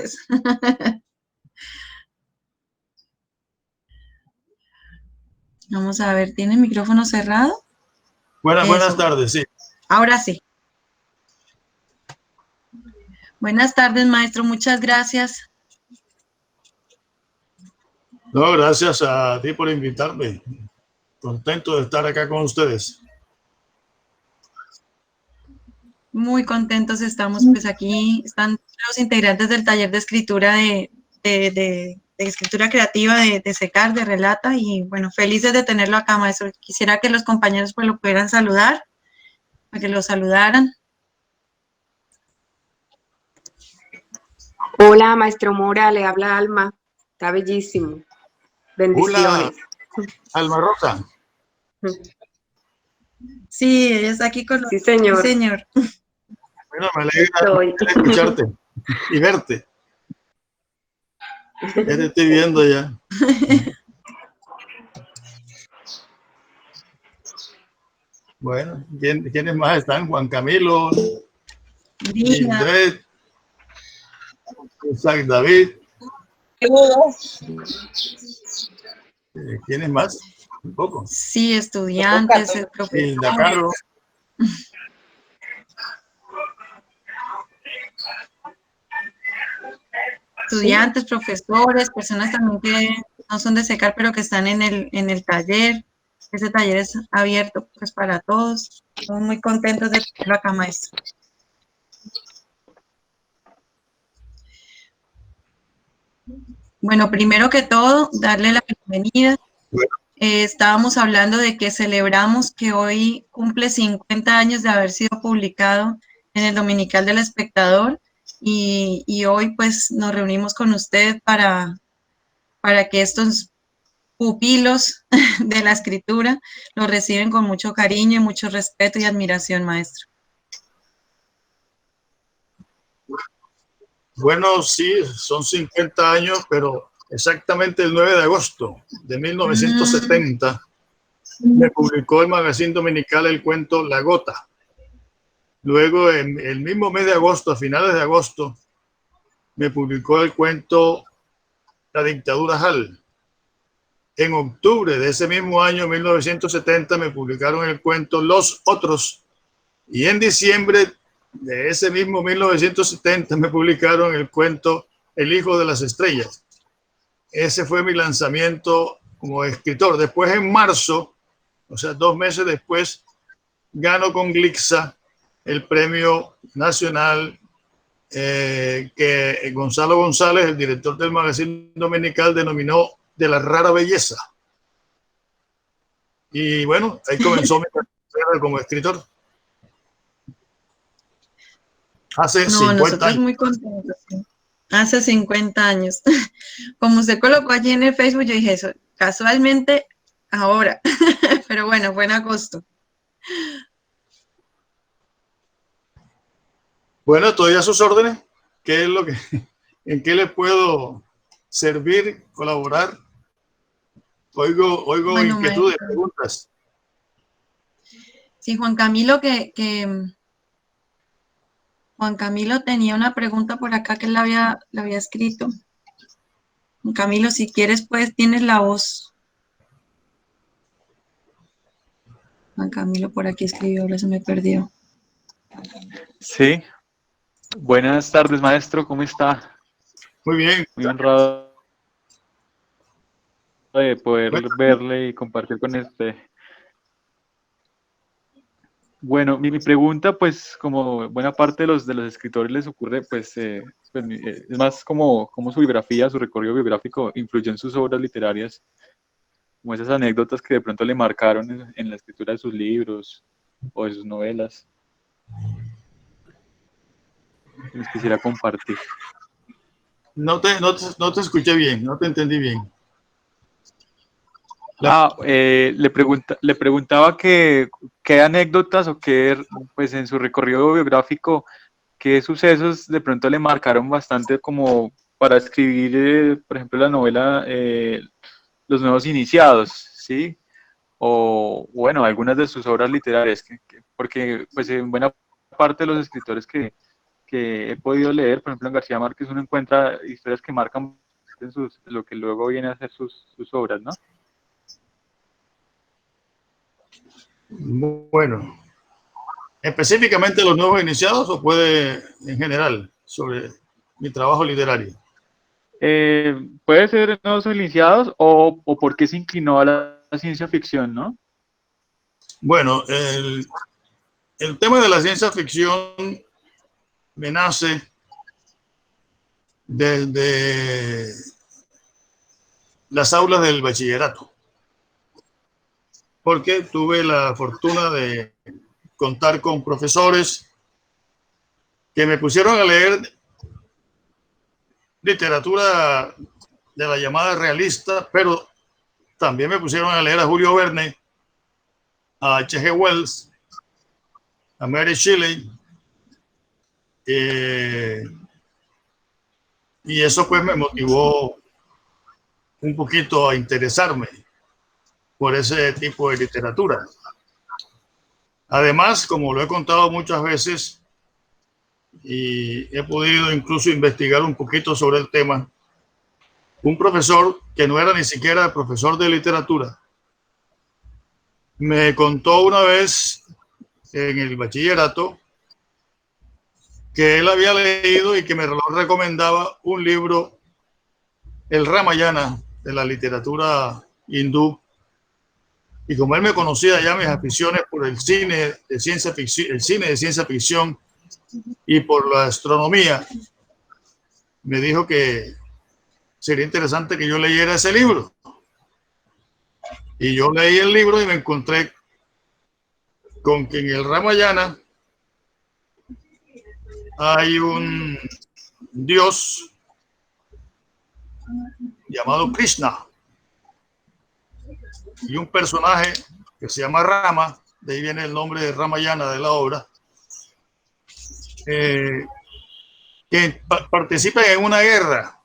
tardes. Vamos a ver, ¿tiene el micrófono cerrado? Buenas tardes, sí. Ahora sí. Buenas tardes, maestro, muchas gracias. No, gracias a ti por invitarme. Contento de estar acá con ustedes. Muy contentos estamos, pues aquí están los integrantes del taller de escritura de escritura creativa de SECAR, de Relata, y bueno, felices de tenerlo acá, maestro. Quisiera que los compañeros pues lo pudieran saludar, para que lo saludaran. Hola, maestro Mora, le habla Alma. Está bellísimo. Bendiciones. Hola, Alma Rosa. Sí, ella está aquí con nosotros. Sí, señor. Sí, señor. Bueno, me alegra escucharte y verte. Ya te estoy viendo ya. Bueno, ¿quiénes más están? Juan Camilo, Gildred, Isaac David. ¿Quiénes más? Un poco. Sí, estudiantes, Hilda Caro. Estudiantes, profesores, personas también que no son de SECAR, pero que están en el taller. Ese taller es abierto pues para todos. Estamos muy contentos de tenerlo acá, maestro. Bueno, primero que todo, darle la bienvenida. Estábamos hablando de que celebramos que hoy cumple 50 años de haber sido publicado en el Dominical del Espectador y hoy pues nos reunimos con usted para que estos pupilos de la escritura lo reciben con mucho cariño, mucho respeto y admiración, maestro. Bueno, sí, son 50 años, pero exactamente el 9 de agosto de 1970 me publicó el magazine dominical el cuento La Gota. Luego, en el mismo mes de agosto, a finales de agosto, me publicó el cuento La Dictadura Hall. En octubre de ese mismo año, 1970, me publicaron el cuento Los Otros. Y en diciembre de ese mismo 1970 me publicaron el cuento El Hijo de las Estrellas. Ese fue mi lanzamiento como escritor. Después, en marzo, o sea, 2 meses después, gano con Glixa el premio nacional que Gonzalo González, el director del magazine dominical, denominó De la Rara Belleza. Y bueno, ahí comenzó mi carrera como escritor. Hace 50 años. Muy contentos. ¿Sí? Hace 50 años. Como usted colocó allí en el Facebook, yo dije eso, casualmente ahora. Pero bueno, fue en agosto. Bueno, estoy a sus órdenes. ¿Qué es lo que, en qué le puedo servir, colaborar? Oigo Bueno, inquietudes, preguntas. Sí, Juan Camilo, Juan Camilo tenía una pregunta por acá que él la había escrito. Juan Camilo, si quieres, pues tienes la voz. Juan Camilo por aquí escribió, ahora se me perdió. Sí. Buenas tardes, maestro, ¿cómo está? Muy bien. Muy honrado de poder verle y compartir con usted. Bueno, mi pregunta, pues, como buena parte de los escritores les ocurre, pues, es más como su biografía, su recorrido biográfico influyó en sus obras literarias, como esas anécdotas que de pronto le marcaron en la escritura de sus libros o de sus novelas. Les quisiera compartir. No te escuché bien, no te entendí bien. Le preguntaba qué anécdotas o qué, pues en su recorrido biográfico, qué sucesos de pronto le marcaron bastante como para escribir, por ejemplo, la novela Los Nuevos Iniciados, ¿sí? O bueno, algunas de sus obras literarias, porque pues en buena parte de los escritores que he podido leer, por ejemplo, en García Márquez uno encuentra historias que marcan lo que luego viene a ser sus obras, ¿no? Bueno, específicamente los nuevos iniciados o puede en general sobre mi trabajo literario. Puede ser nuevos iniciados o por qué se inclinó a la ciencia ficción, ¿no? Bueno, el tema de la ciencia ficción me nace desde las aulas del bachillerato, porque tuve la fortuna de contar con profesores que me pusieron a leer literatura de la llamada realista, pero también me pusieron a leer a Julio Verne, a H.G. Wells, a Mary Shelley, y eso pues me motivó un poquito a interesarme por ese tipo de literatura. Además, como lo he contado muchas veces y he podido incluso investigar un poquito sobre el tema, un profesor que no era ni siquiera profesor de literatura me contó una vez en el bachillerato que él había leído y que me lo recomendaba un libro, el Ramayana, de la literatura hindú. Y como él me conocía ya mis aficiones por el cine de ciencia ficción, y por la astronomía, me dijo que sería interesante que yo leyera ese libro. Y yo leí el libro y me encontré con que en el Ramayana hay un dios llamado Krishna y un personaje que se llama Rama, de ahí viene el nombre de Ramayana de la obra, que participa en una guerra.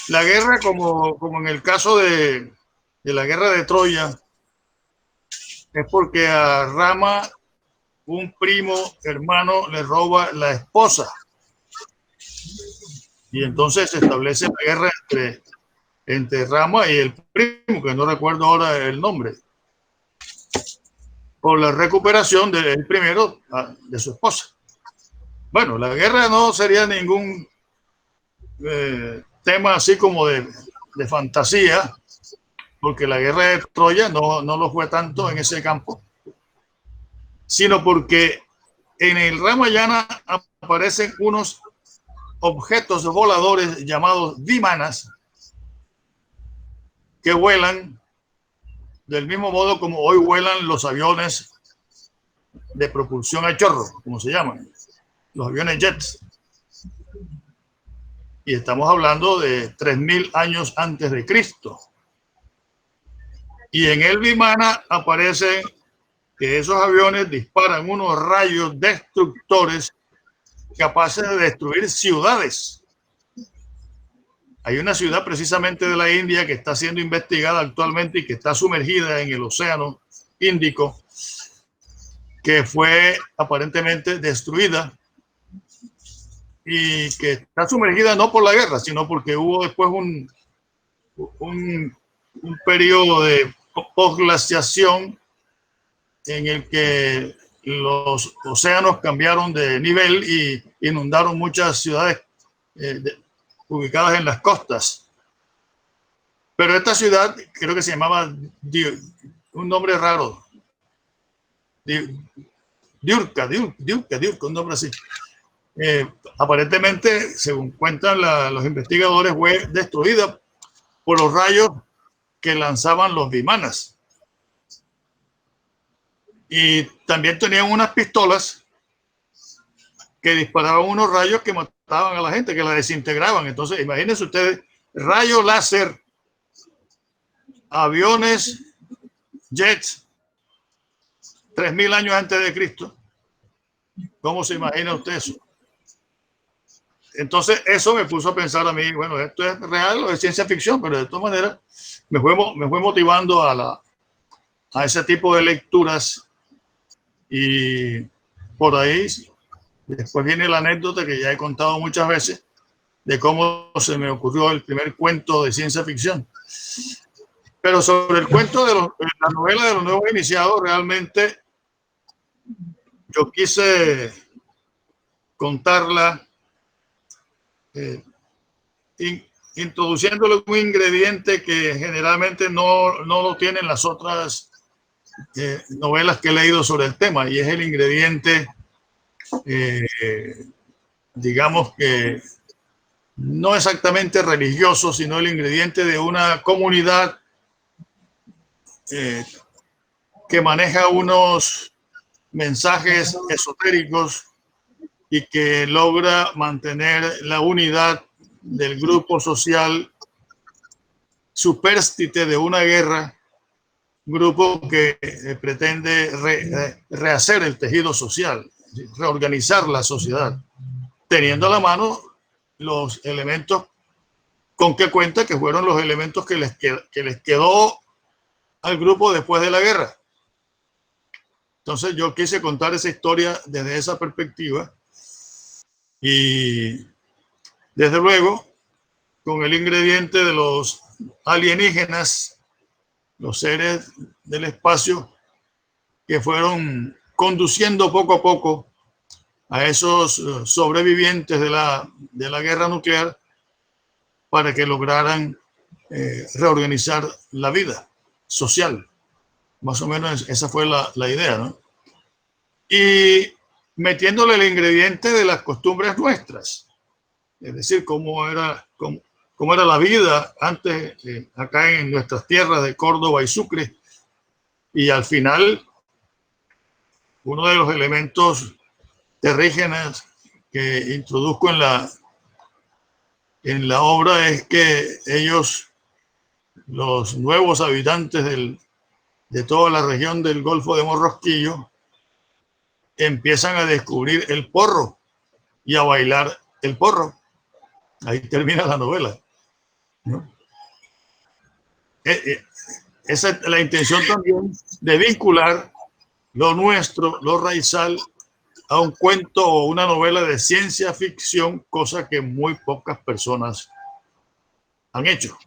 La guerra, como en el caso de la guerra de Troya, es porque a Rama, un primo hermano, le roba la esposa. Y entonces se establece la guerra entre Rama y el primo, que no recuerdo ahora el nombre, por la recuperación del primero de su esposa. Bueno, la guerra no sería ningún tema así como de fantasía, porque la guerra de Troya no lo fue tanto en ese campo, sino porque en el Ramayana aparecen unos objetos voladores llamados vimanas que vuelan del mismo modo como hoy vuelan los aviones de propulsión a chorro, como se llaman, los aviones jets. Y estamos hablando de 3000 años antes de Cristo. Y en el Vimana aparece que esos aviones disparan unos rayos destructores capaces de destruir ciudades. Hay una ciudad precisamente de la India que está siendo investigada actualmente y que está sumergida en el océano Índico, que fue aparentemente destruida y que está sumergida no por la guerra, sino porque hubo después un periodo de posglaciación en el que los océanos cambiaron de nivel y inundaron muchas ciudades ubicadas en las costas. Pero esta ciudad creo que se llamaba un nombre raro, Diurca, un nombre así. Aparentemente, según cuentan los investigadores, fue destruida por los rayos que lanzaban los vimanas. Y también tenían unas pistolas que disparaban unos rayos que mataban a la gente, que la desintegraban. Entonces, imagínense ustedes, rayo láser, aviones, jets, 3000 años antes de Cristo. ¿Cómo se imagina usted eso? Entonces, eso me puso a pensar a mí, bueno, esto es real o es ciencia ficción, pero de todas maneras me fue motivando a ese tipo de lecturas. Y por ahí Después viene la anécdota que ya he contado muchas veces de cómo se me ocurrió el primer cuento de ciencia ficción. Pero sobre el cuento de la novela de los nuevos iniciados, realmente yo quise contarla introduciéndole un ingrediente que generalmente no lo tienen las otras novelas que he leído sobre el tema, y es el ingrediente, digamos que no exactamente religioso, sino el ingrediente de una comunidad que maneja unos mensajes esotéricos y que logra mantener la unidad del grupo social supérstite de una guerra, grupo que pretende rehacer el tejido social, reorganizar la sociedad, teniendo a la mano los elementos con que cuenta, que fueron los elementos que les quedó al grupo después de la guerra. Entonces yo quise contar esa historia desde esa perspectiva y desde luego con el ingrediente de los alienígenas, los seres del espacio que fueron conduciendo poco a poco a esos sobrevivientes de la guerra nuclear para que lograran reorganizar la vida social. Más o menos esa fue la idea, ¿no? Y metiéndole el ingrediente de las costumbres nuestras, es decir, cómo era la vida antes acá en nuestras tierras de Córdoba y Sucre. Y al final, uno de los elementos terrígenas que introduzco en la obra es que ellos, los nuevos habitantes de toda la región del Golfo de Morrosquillo, empiezan a descubrir el porro y a bailar el porro. Ahí termina la novela, ¿no? Esa es la intención también, de vincular lo nuestro, lo raizal, a un cuento o una novela de ciencia ficción, cosa que muy pocas personas han hecho.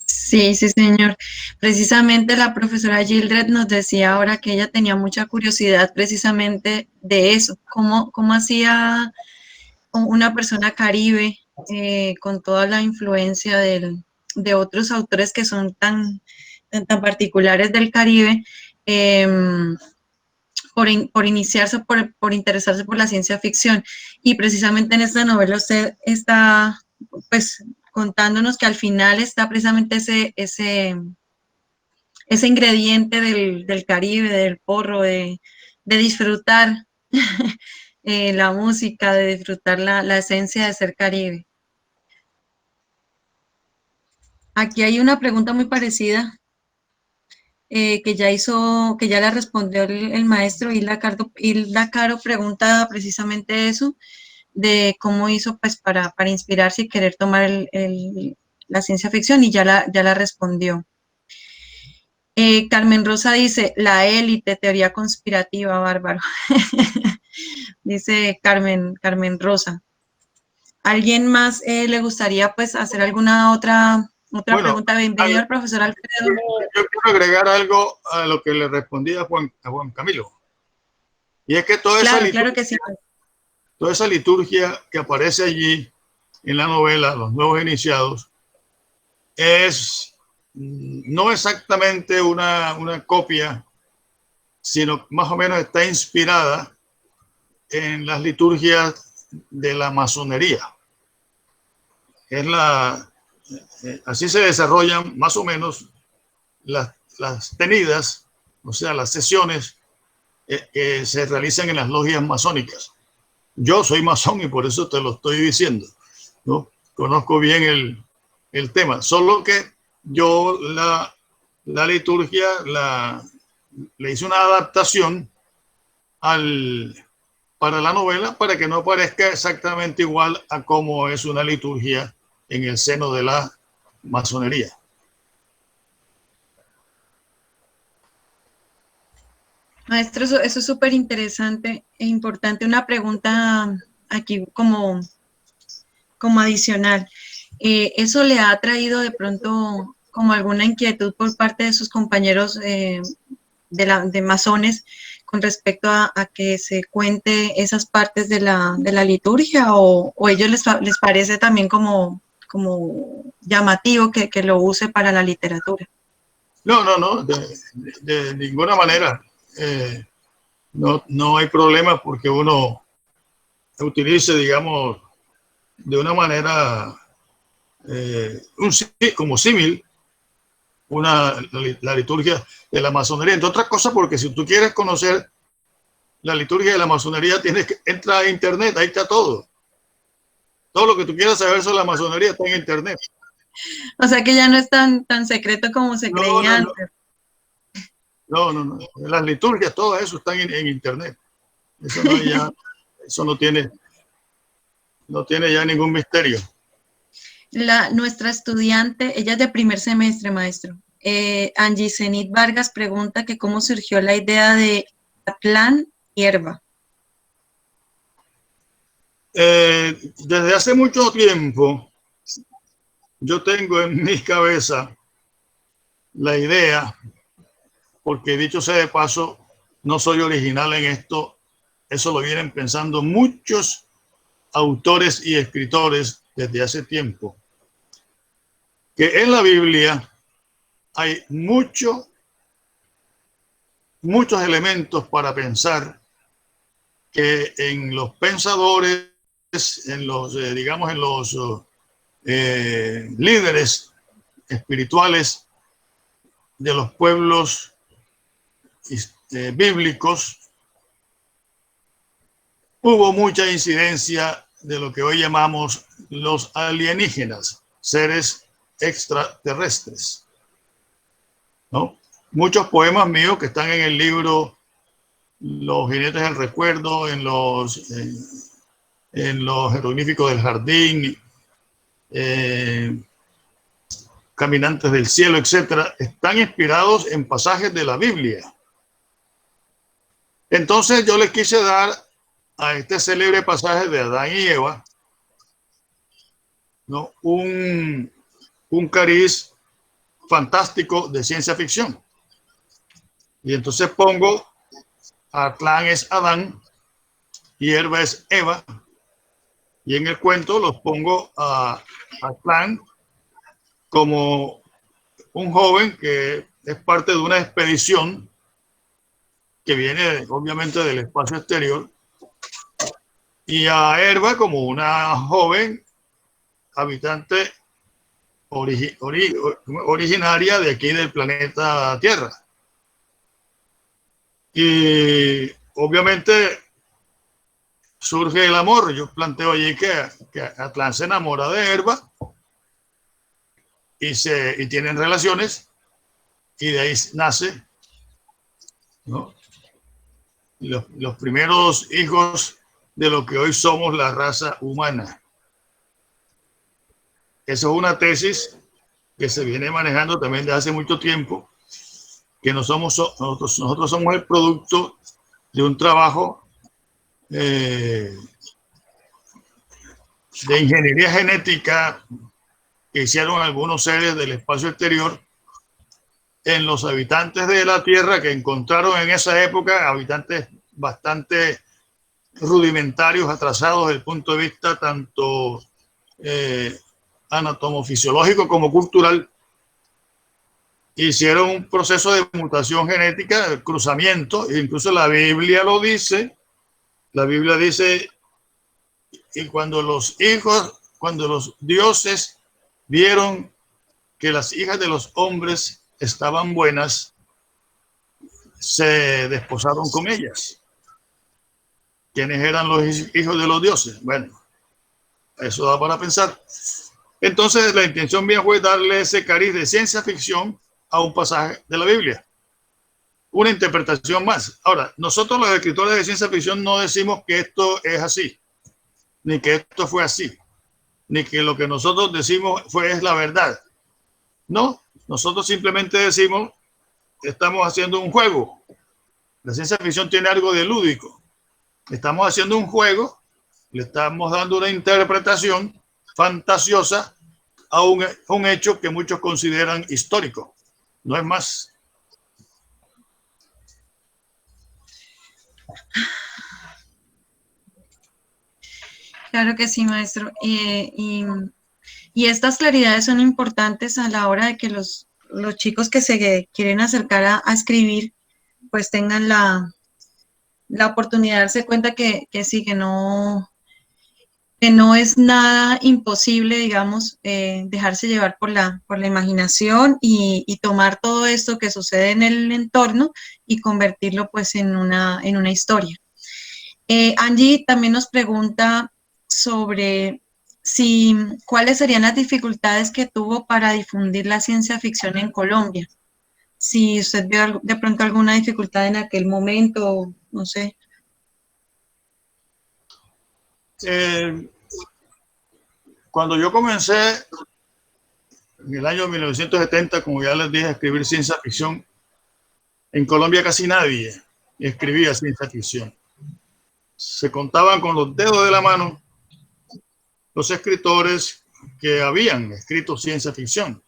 Sí, sí, señor. Precisamente la profesora Gildred nos decía ahora que ella tenía mucha curiosidad precisamente de eso, cómo hacía una persona caribe con toda la influencia de otros autores que son tan particulares del Caribe, por iniciarse, por interesarse por la ciencia ficción. Y precisamente en esta novela usted está pues contándonos que al final está precisamente ese ingrediente del Caribe, del porro, de disfrutar la música, de disfrutar la esencia de ser Caribe. Aquí hay una pregunta muy parecida que ya la respondió el maestro Hilda Caro pregunta precisamente eso, de cómo hizo pues para inspirarse y querer tomar la ciencia ficción, y ya la respondió. Carmen Rosa dice, la élite, teoría conspirativa, bárbaro. Dice Carmen Rosa. ¿Alguien más le gustaría pues hacer alguna otra pregunta? Bienvenido al profesor Alfredo. Yo quiero agregar algo a lo que le respondí a Juan Camilo. Y es que toda esa liturgia que aparece allí en la novela, Los Nuevos Iniciados, es no exactamente una copia, sino más o menos está inspirada en las liturgias de la masonería. Así se desarrollan más o menos las tenidas, o sea, las sesiones que se realizan en las logias masónicas. Yo soy masón y por eso te lo estoy diciendo, ¿no? Conozco bien el tema, solo que yo la liturgia le hice una adaptación para la novela, para que no parezca exactamente igual a cómo es una liturgia en el seno de la masonería. Maestro, eso es súper interesante e importante. Una pregunta aquí como adicional. ¿Eso le ha traído de pronto como alguna inquietud por parte de sus compañeros de masones con respecto a que se cuente esas partes de la liturgia o ellos les parece también como llamativo que lo use para la literatura? No, de ninguna manera. No hay problema porque uno utilice, digamos, de una manera como símil la liturgia de la masonería. Entre otras cosas, porque si tú quieres conocer la liturgia de la masonería, tienes que entrar a internet, ahí está todo. Todo lo que tú quieras saber sobre la masonería está en internet. O sea que ya no es tan secreto como se creía antes. No. Las liturgias, todo eso están en internet. Eso no tiene ya ningún misterio. Nuestra estudiante, ella es de primer semestre, maestro. Angie Zenit Vargas pregunta que cómo surgió la idea de Atlán Hierba. Desde hace mucho tiempo, yo tengo en mi cabeza la idea, porque dicho sea de paso, no soy original en esto, eso lo vienen pensando muchos autores y escritores desde hace tiempo, que en la Biblia hay muchos elementos para pensar que en los pensadores, en los, digamos, en los líderes espirituales de los pueblos bíblicos, hubo mucha incidencia de lo que hoy llamamos los alienígenas, seres extraterrestres, ¿no? Muchos poemas míos que están en el libro Los jinetes del recuerdo, en los jeroglíficos del jardín, Caminantes del cielo, etcétera, están inspirados en pasajes de la Biblia. Entonces yo les quise dar a este célebre pasaje de Adán y Eva, ¿no?, un cariz fantástico de ciencia ficción. Y entonces pongo Atlán es Adán, Hierba es Eva, y en el cuento los pongo a Atlán como un joven que es parte de una expedición que viene obviamente del espacio exterior, y a Herba como una joven habitante originaria de aquí del planeta Tierra. Y obviamente surge el amor. Yo planteo allí que Atlán se enamora de Herba y tienen relaciones, y de ahí nace, ¿no?, los primeros hijos de lo que hoy somos la raza humana. Eso es una tesis que se viene manejando también desde hace mucho tiempo, que nosotros somos el producto de un trabajo de ingeniería genética que hicieron algunos seres del espacio exterior en los habitantes de la Tierra, que encontraron en esa época habitantes bastante rudimentarios, atrasados desde el punto de vista tanto anatomofisiológico como cultural. Hicieron un proceso de mutación genética, de cruzamiento, e incluso la Biblia lo dice. La Biblia dice, y cuando los dioses vieron que las hijas de los hombres estaban buenas, se desposaron con ellas. ¿Quiénes eran los hijos de los dioses? Bueno, eso da para pensar. Entonces, la intención mía fue darle ese cariz de ciencia ficción a un pasaje de la Biblia. Una interpretación más. Ahora, nosotros los escritores de ciencia ficción no decimos que esto es así, ni que esto fue así, ni que lo que nosotros decimos es la verdad. No, nosotros simplemente decimos que estamos haciendo un juego. La ciencia ficción tiene algo de lúdico. Estamos haciendo un juego, le estamos dando una interpretación fantasiosa a un hecho que muchos consideran histórico. No es más. Claro que sí, maestro. Y estas claridades son importantes a la hora de que los chicos que se quieren acercar a escribir, pues tengan la oportunidad de darse cuenta que sí, que no es nada imposible, digamos, dejarse llevar por la imaginación y tomar todo esto que sucede en el entorno y convertirlo pues en una historia. Angie también nos pregunta sobre cuáles serían las dificultades que tuvo para difundir la ciencia ficción en Colombia. Si usted vio de pronto alguna dificultad en aquel momento, no sé. Cuando yo comencé en el año 1970, como ya les dije, a escribir ciencia ficción, en Colombia casi nadie escribía ciencia ficción. Se contaban con los dedos de la mano los escritores que habían escrito ciencia ficción.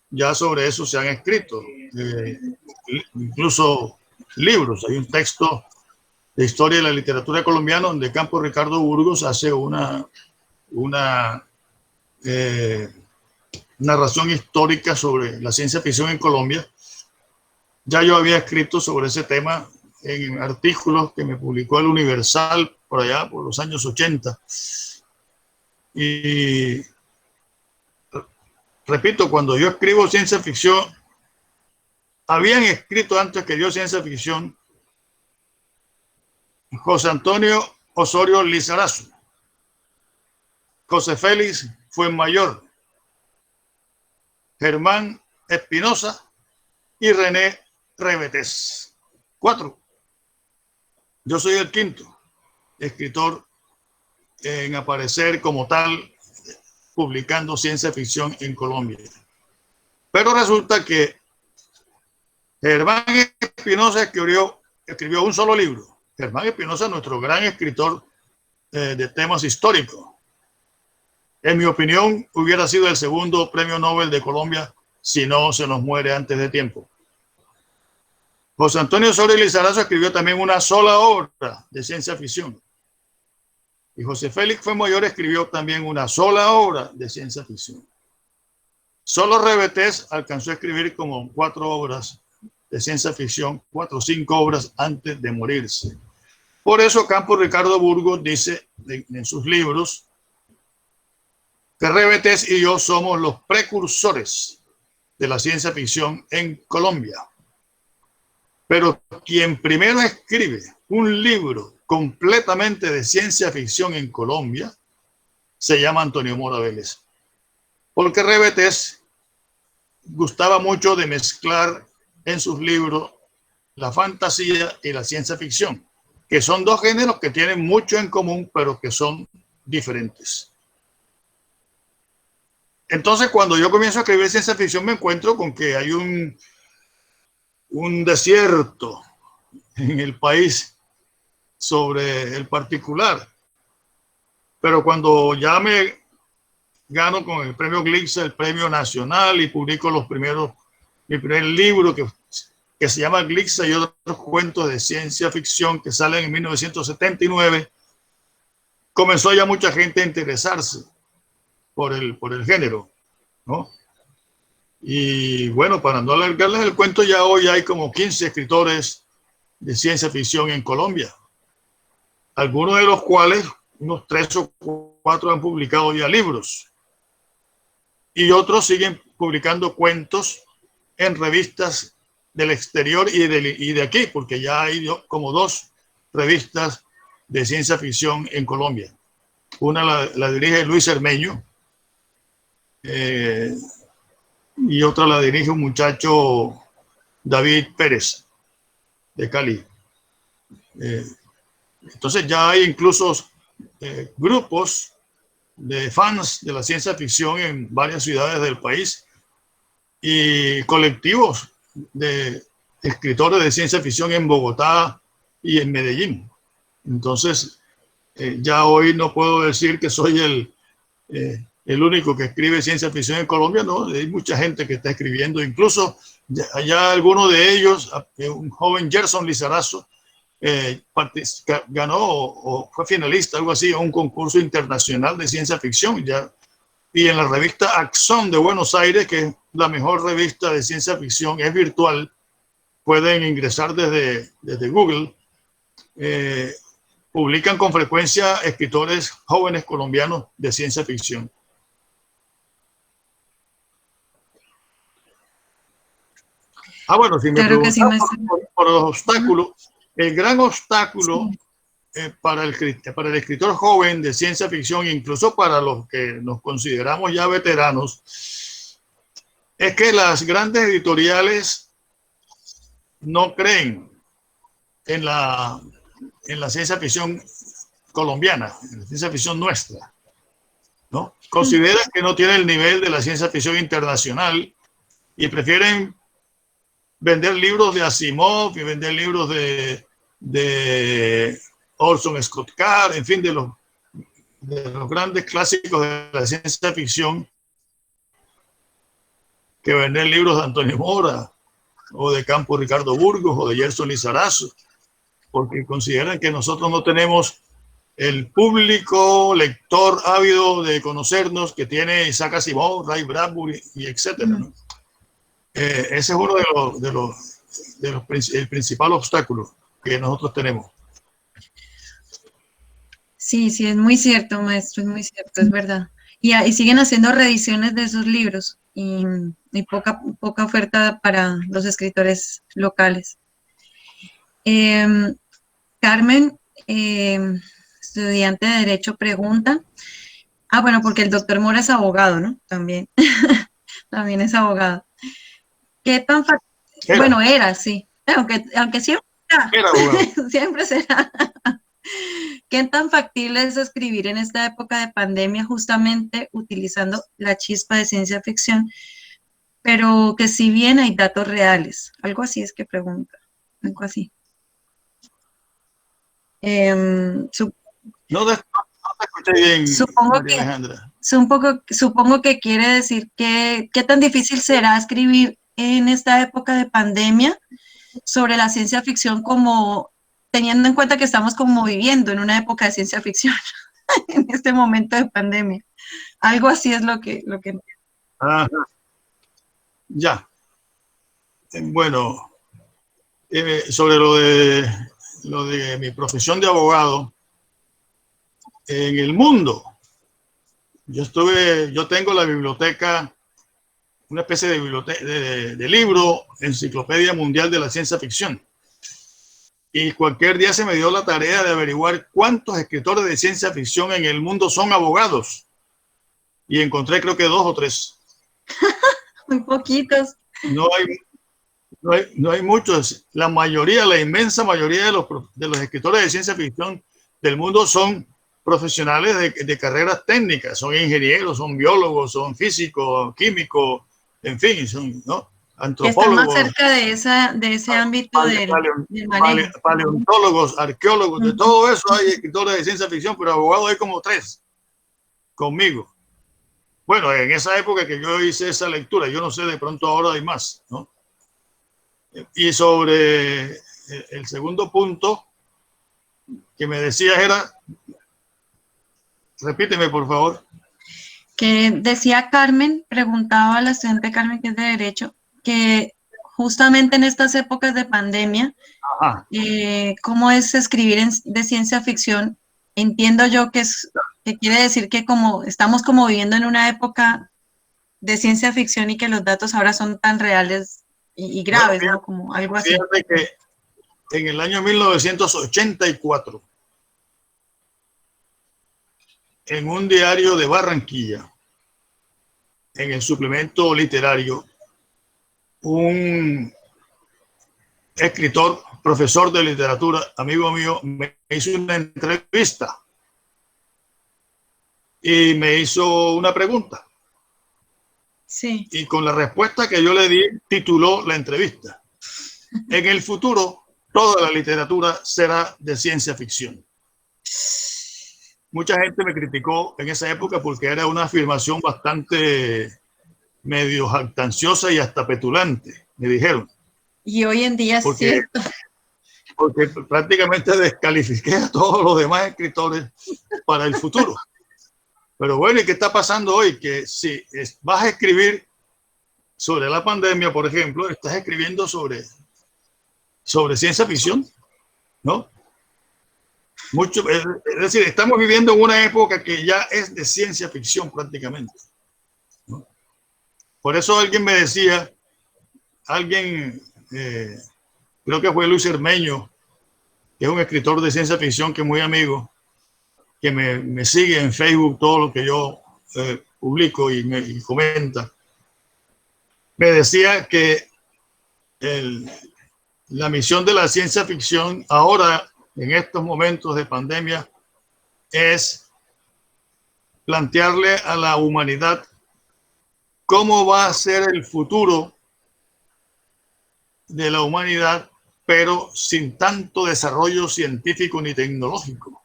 Ya sobre eso se han escrito incluso libros. Hay un texto de historia de la literatura colombiana donde Campos Ricardo Burgos hace una narración histórica sobre la ciencia ficción en Colombia. Ya yo había escrito sobre ese tema en artículos que me publicó el Universal por allá, por los años 80. Y repito, cuando yo escribo ciencia ficción, habían escrito antes que yo ciencia ficción José Antonio Osorio Lizarazo, José Félix Fuenmayor, Germán Espinosa y René Rebetés. 4. Yo soy el quinto escritor en aparecer como tal publicando ciencia ficción en Colombia. Pero resulta que Germán Espinosa escribió un solo libro. Germán Espinosa es nuestro gran escritor de temas históricos. En mi opinión, hubiera sido el segundo premio Nobel de Colombia si no se nos muere antes de tiempo. José Antonio Osorio Lizarazo escribió también una sola obra de ciencia ficción. Y José Félix Fuenmayor escribió también una sola obra de ciencia ficción. Solo Rebetés alcanzó a escribir como 4 obras de ciencia ficción, 4 o 5 obras antes de morirse. Por eso Campos Ricardo Burgos dice en sus libros que Rebetés y yo somos los precursores de la ciencia ficción en Colombia. Pero quien primero escribe un libro completamente de ciencia ficción en Colombia se llama Antonio Mora Vélez. Porque Rebetés gustaba mucho de mezclar en sus libros la fantasía y la ciencia ficción, que son dos géneros que tienen mucho en común, pero que son diferentes. Entonces, cuando yo comienzo a escribir ciencia ficción, me encuentro con que hay un desierto en el país sobre el particular. Pero cuando ya me gano con el premio Glitzer, el premio nacional, y publico mi primer libro que se llama Glitzer y otros cuentos de ciencia ficción que salen en 1979, comenzó ya mucha gente a interesarse por el género, ¿no? Y bueno, para no alargarles el cuento, ya hoy hay como 15 escritores de ciencia ficción en Colombia, algunos de los cuales, unos 3 o 4 han publicado ya libros, y otros siguen publicando cuentos en revistas del exterior y de aquí, porque ya hay como 2 revistas de ciencia ficción en Colombia. Una la dirige Luis Cermeño, y otra la dirige un muchacho, David Pérez, de Cali. Entonces ya hay incluso grupos de fans de la ciencia ficción en varias ciudades del país y colectivos de escritores de ciencia ficción en Bogotá y en Medellín. Entonces, ya hoy no puedo decir que soy el único que escribe ciencia ficción en Colombia, no, hay mucha gente que está escribiendo, incluso ya alguno de ellos, un joven Gerson Lizarazo, ganó o fue finalista, algo así, a un concurso internacional de ciencia ficción, ya, y en la revista Axon de Buenos Aires, que es la mejor revista de ciencia ficción, es virtual, pueden ingresar desde Google, publican con frecuencia escritores jóvenes colombianos de ciencia ficción. Bueno, si me Claro que sí, preguntan por los obstáculos, el gran obstáculo para el escritor joven de ciencia ficción, incluso para los que nos consideramos ya veteranos, es que las grandes editoriales no creen en la ciencia ficción colombiana, en la ciencia ficción nuestra, ¿no? Consideran que no tiene el nivel de la ciencia ficción internacional y prefieren vender libros de Asimov y vender libros de Orson Scott Card, en fin, de los grandes clásicos de la ciencia ficción, que vender libros de Antonio Mora o de Campo Ricardo Burgos o de Gerson Lizarazo, porque consideran que nosotros no tenemos el público lector ávido de conocernos que tiene Isaac Asimov, Ray Bradbury y etcétera, ¿no? Ese es uno el principal obstáculo que nosotros tenemos. Sí, sí, es muy cierto, maestro, es muy cierto, es verdad. Y siguen haciendo reediciones de esos libros y poca oferta para los escritores locales. Carmen, estudiante de Derecho, pregunta. Bueno, porque el doctor Mora es abogado, ¿no? También. También es abogado. ¿Qué tan fácil? Bueno, era, sí. Aunque siempre era abogado. Siempre será. ¿Qué tan factible es escribir en esta época de pandemia justamente utilizando la chispa de ciencia ficción, pero que si bien hay datos reales? Algo así es que pregunta. Algo así. No te escuché bien, María Alejandra. Supongo que quiere decir que qué tan difícil será escribir en esta época de pandemia sobre la ciencia ficción, como teniendo en cuenta que estamos como viviendo en una época de ciencia ficción en este momento de pandemia. Algo así es lo que Ajá. Ya. Bueno, sobre lo de mi profesión de abogado, en el mundo, yo tengo la biblioteca, una especie de biblioteca de libro, Enciclopedia Mundial de la Ciencia Ficción. Y cualquier día se me dio la tarea de averiguar cuántos escritores de ciencia ficción en el mundo son abogados. Y encontré creo que 2 o 3. Muy poquitos. No hay muchos. La mayoría, la inmensa mayoría de los escritores de ciencia ficción del mundo son profesionales de carreras técnicas, son ingenieros, son biólogos, son físicos, químicos, en fin, son, ¿no?, antropólogos. Están más cerca de ese ámbito del manejo. Paleontólogos, arqueólogos, de todo eso hay escritores de ciencia ficción, pero abogados hay como 3 conmigo. Bueno, en esa época que yo hice esa lectura, yo no sé, de pronto ahora hay más, ¿no? Y sobre el segundo punto que me decías era, repíteme por favor. Que decía Carmen, preguntaba a la estudiante Carmen, que es de Derecho, que justamente en estas épocas de pandemia, ¿cómo es escribir de ciencia ficción? Entiendo yo que quiere decir que como estamos como viviendo en una época de ciencia ficción y que los datos ahora son tan reales y graves, ¿no? Como algo así. Fíjate que en el año 1984, en un diario de Barranquilla, en el suplemento literario, un escritor, profesor de literatura, amigo mío, me hizo una entrevista y me hizo una pregunta. Sí. Y con la respuesta que yo le di, tituló la entrevista. En el futuro, toda la literatura será de ciencia ficción. Mucha gente me criticó en esa época porque era una afirmación bastante medio jactanciosa y hasta petulante, me dijeron. Y hoy en día es Porque, cierto. porque prácticamente descalifiqué a todos los demás escritores para el futuro. Pero bueno, ¿y qué está pasando hoy? Que si vas a escribir sobre la pandemia, por ejemplo, estás escribiendo sobre ciencia ficción, ¿no? Mucho, es decir, estamos viviendo en una época que ya es de ciencia ficción prácticamente, ¿no? Por eso alguien me decía, creo que fue Luis Hermeño, que es un escritor de ciencia ficción que es muy amigo, que me sigue en Facebook todo lo que yo publico y comenta. Me decía que la misión de la ciencia ficción ahora, en estos momentos de pandemia, es plantearle a la humanidad cómo va a ser el futuro de la humanidad, pero sin tanto desarrollo científico ni tecnológico.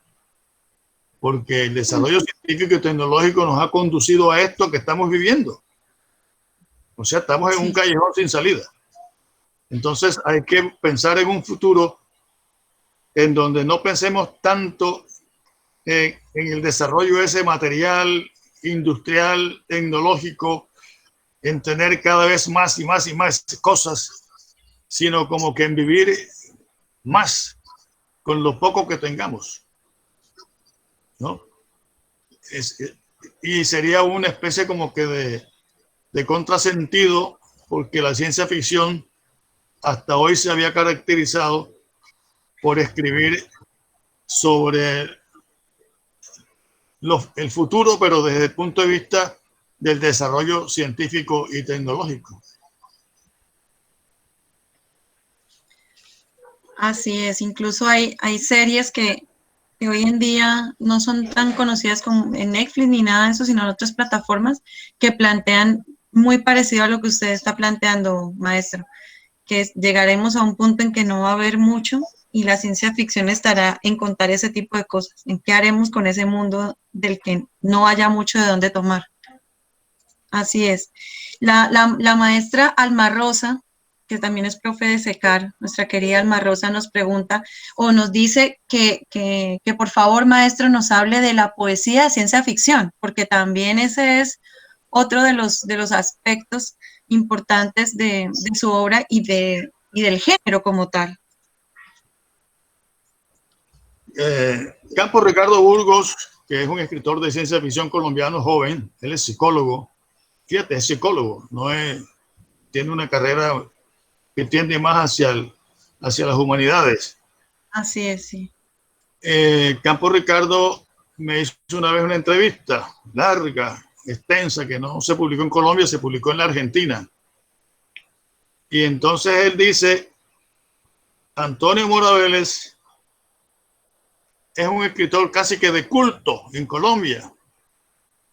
Porque el desarrollo científico y tecnológico nos ha conducido a esto que estamos viviendo. O sea, estamos en un callejón sin salida. Entonces hay que pensar en un futuro en donde no pensemos tanto en el desarrollo ese material, industrial, tecnológico, en tener cada vez más y más y más cosas, sino como que en vivir más con lo poco que tengamos, ¿no? Y sería una especie como que de contrasentido, porque la ciencia ficción hasta hoy se había caracterizado por escribir sobre el futuro, pero desde el punto de vista del desarrollo científico y tecnológico. Así es, incluso hay series que hoy en día no son tan conocidas como en Netflix ni nada de eso, sino en otras plataformas que plantean muy parecido a lo que usted está planteando, maestro, que llegaremos a un punto en que no va a haber mucho y la ciencia ficción estará en contar ese tipo de cosas, en qué haremos con ese mundo del que no haya mucho de dónde tomar. Así es. La maestra Alma Rosa, que también es profe de SECAR, nuestra querida Alma Rosa, nos pregunta o nos dice que por favor, maestro, nos hable de la poesía de ciencia ficción, porque también ese es otro de los aspectos importantes de su obra y del género como tal. Campos Ricardo Burgos, que es un escritor de ciencia ficción colombiano joven, él es psicólogo, fíjate, es psicólogo, tiene una carrera que tiende más hacia las humanidades. Así es, sí. Campos Ricardo me hizo una vez una entrevista larga, extensa, que no se publicó en Colombia, se publicó en la Argentina. Y entonces él dice, Antonio Mora Vélez es un escritor casi que de culto en Colombia,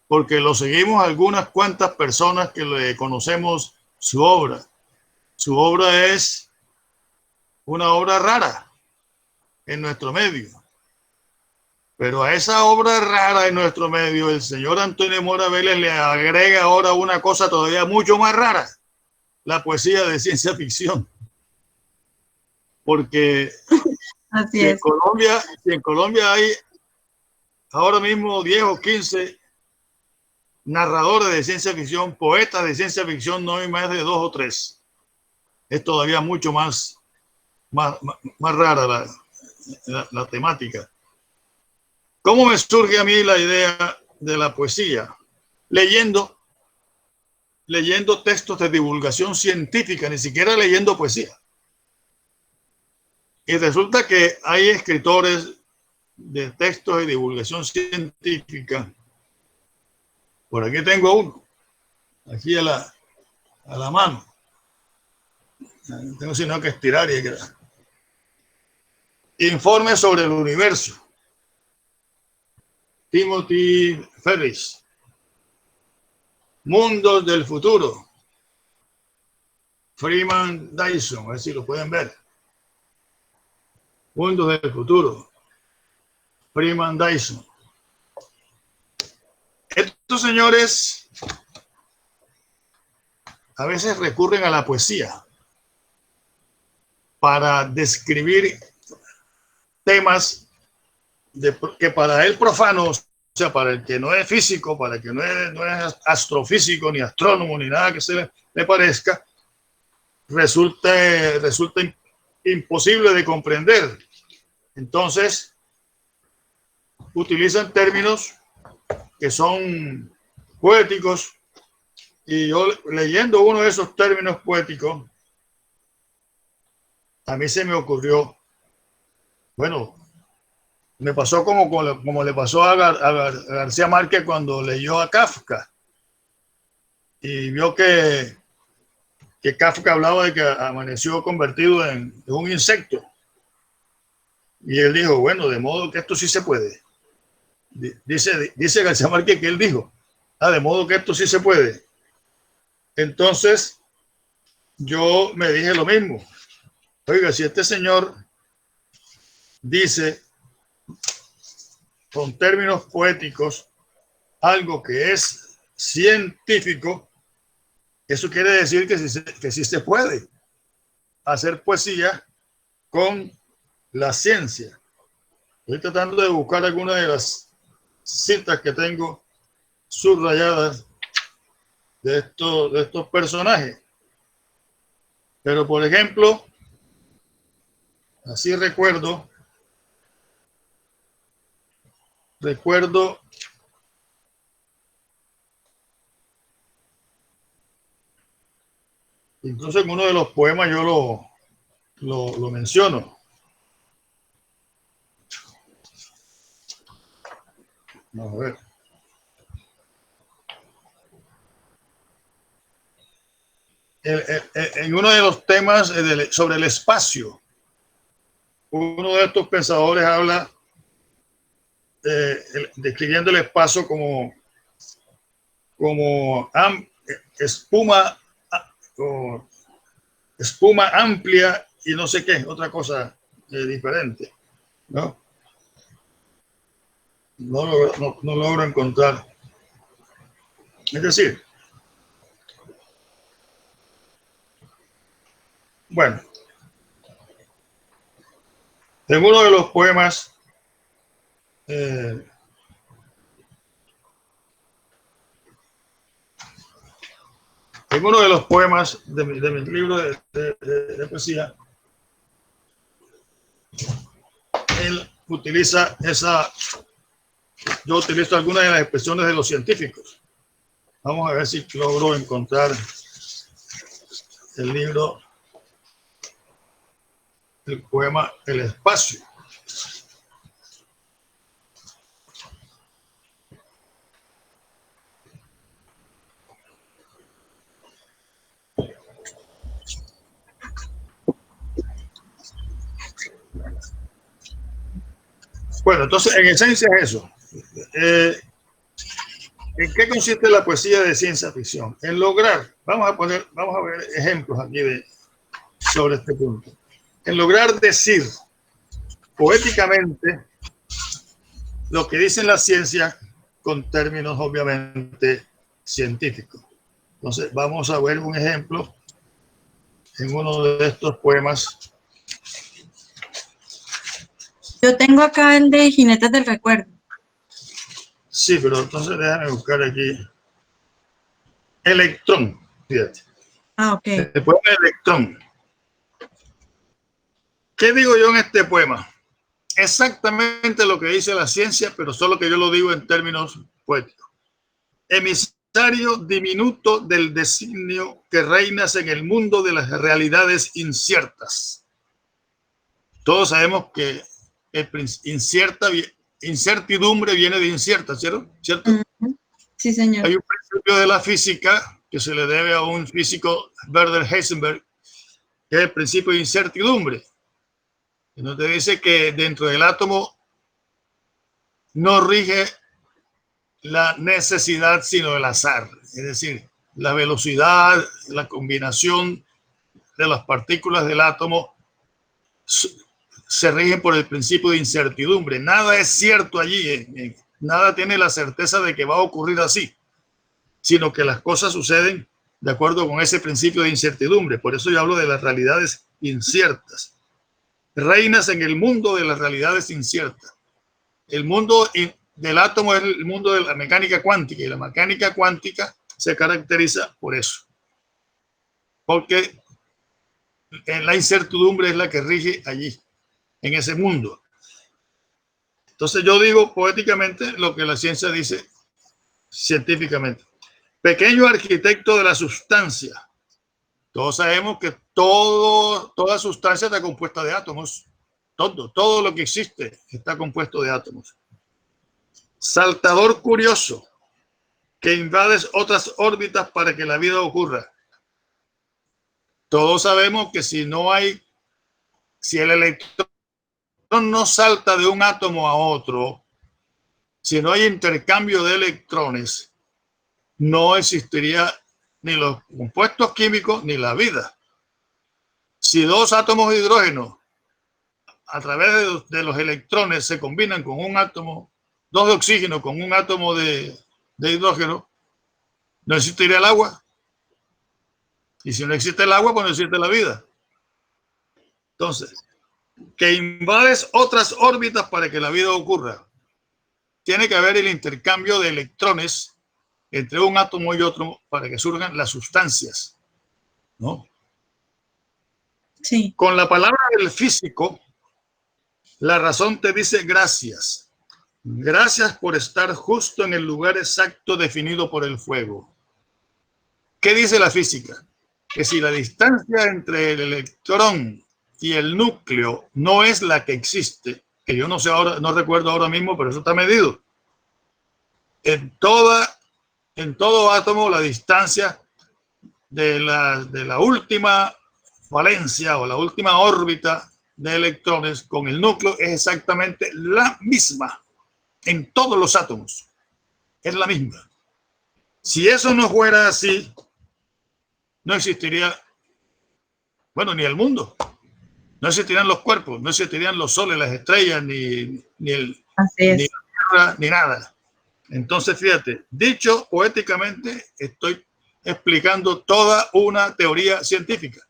porque lo seguimos algunas cuantas personas que le conocemos su obra. Su obra es una obra rara en nuestro medio. Pero a esa obra rara en nuestro medio, el señor Antonio Mora Vélez le agrega ahora una cosa todavía mucho más rara, la poesía de ciencia ficción. Porque si en Colombia hay ahora mismo 10 o 15 narradores de ciencia ficción, poetas de ciencia ficción, no hay más de 2 o 3. Es todavía mucho más rara la temática. ¿Cómo me surge a mí la idea de la poesía? Leyendo textos de divulgación científica, ni siquiera leyendo poesía. Y resulta que hay escritores de textos de divulgación científica. Por aquí tengo uno, aquí a la mano. No tengo sino que estirar y quedar. Informe sobre el universo. Timothy Ferris. Mundos del futuro. Freeman Dyson, a ver si lo pueden ver. Mundos del futuro. Freeman Dyson. Estos señores a veces recurren a la poesía para describir temas que para el profano, o sea, para el que no es físico, para el que no es astrofísico, ni astrónomo, ni nada que se le parezca, resulta imposible de comprender. Entonces, utilizan términos que son poéticos, y yo leyendo uno de esos términos poéticos, a mí se me ocurrió, bueno, me pasó como le pasó a García Márquez cuando leyó a Kafka y vio que Kafka hablaba de que amaneció convertido en un insecto. Y él dijo, bueno, de modo que esto sí se puede. Dice García Márquez que él dijo, de modo que esto sí se puede. Entonces, yo me dije lo mismo. Oiga, si este señor dice con términos poéticos algo que es científico, eso quiere decir que sí se puede hacer poesía con la ciencia. Estoy tratando de buscar algunas de las citas que tengo subrayadas de estos personajes. Pero, por ejemplo, así recuerdo incluso en uno de los poemas yo lo menciono. Vamos a ver. En uno de los temas sobre el espacio, uno de estos pensadores habla describiendo el espacio como espuma amplia y no sé qué, otra cosa diferente, ¿no? No logro encontrar. Es decir, bueno, en uno de los poemas en uno de los poemas de mi libro de poesía, él utiliza yo utilizo algunas de las expresiones de los científicos. Vamos a ver si logro encontrar el libro, el poema El espacio. Bueno, entonces en esencia es eso. ¿En qué consiste la poesía de ciencia ficción? En lograr, vamos a ver ejemplos aquí sobre este punto. En lograr decir poéticamente lo que dicen las ciencias con términos obviamente científicos. Entonces vamos a ver un ejemplo en uno de estos poemas. Yo tengo acá el de Jinetes del Recuerdo. Sí, pero entonces déjame buscar aquí. Electrón, fíjate. Ah, ok. El poema Electrón. ¿Qué digo yo en este poema? Exactamente lo que dice la ciencia, pero solo que yo lo digo en términos poéticos. Emisario diminuto del designio que reinas en el mundo de las realidades inciertas. Todos sabemos que incertidumbre viene de incierta, ¿cierto? Sí, señor. Hay un principio de la física que se le debe a un físico, Werner Heisenberg, que es el principio de incertidumbre. Entonces dice que dentro del átomo no rige la necesidad, sino el azar. Es decir, la velocidad, la combinación de las partículas del átomo se rigen por el principio de incertidumbre. Nada es cierto allí, nada tiene la certeza de que va a ocurrir así, sino que las cosas suceden de acuerdo con ese principio de incertidumbre. Por eso yo hablo de las realidades inciertas. Reinas en el mundo de las realidades inciertas. El mundo del átomo es el mundo de la mecánica cuántica, y la mecánica cuántica se caracteriza por eso. Porque la incertidumbre es la que rige allí, en ese mundo. Entonces yo digo poéticamente lo que la ciencia dice científicamente. Pequeño arquitecto de la sustancia. Todos sabemos que toda sustancia está compuesta de átomos. Todo lo que existe está compuesto de átomos. Saltador curioso, que invades otras órbitas para que la vida ocurra. Todos sabemos que si el electrón no salta de un átomo a otro, si no hay intercambio de electrones, no existiría ni los compuestos químicos ni la vida. Si dos átomos de hidrógeno a través de los electrones se combinan con un átomo, dos de oxígeno con un átomo de hidrógeno, no existiría el agua. Y si no existe el agua, pues no existe la vida. Entonces, que invades otras órbitas para que la vida ocurra. Tiene que haber el intercambio de electrones entre un átomo y otro para que surjan las sustancias, ¿no? Sí. Con la palabra del físico, la razón te dice gracias. Gracias por estar justo en el lugar exacto definido por el fuego. ¿Qué dice la física? Que si la distancia entre el electrón y el núcleo no es la que existe, que yo no sé ahora, no recuerdo ahora mismo, pero eso está medido. En todo átomo, la distancia de la última valencia o la última órbita de electrones con el núcleo es exactamente la misma. En todos los átomos es la misma. Si eso no fuera así, no existiría, bueno, ni el mundo. No existirían los cuerpos, no existirían los soles, las estrellas, ni la Tierra, ni nada. Entonces, fíjate, dicho poéticamente, estoy explicando toda una teoría científica.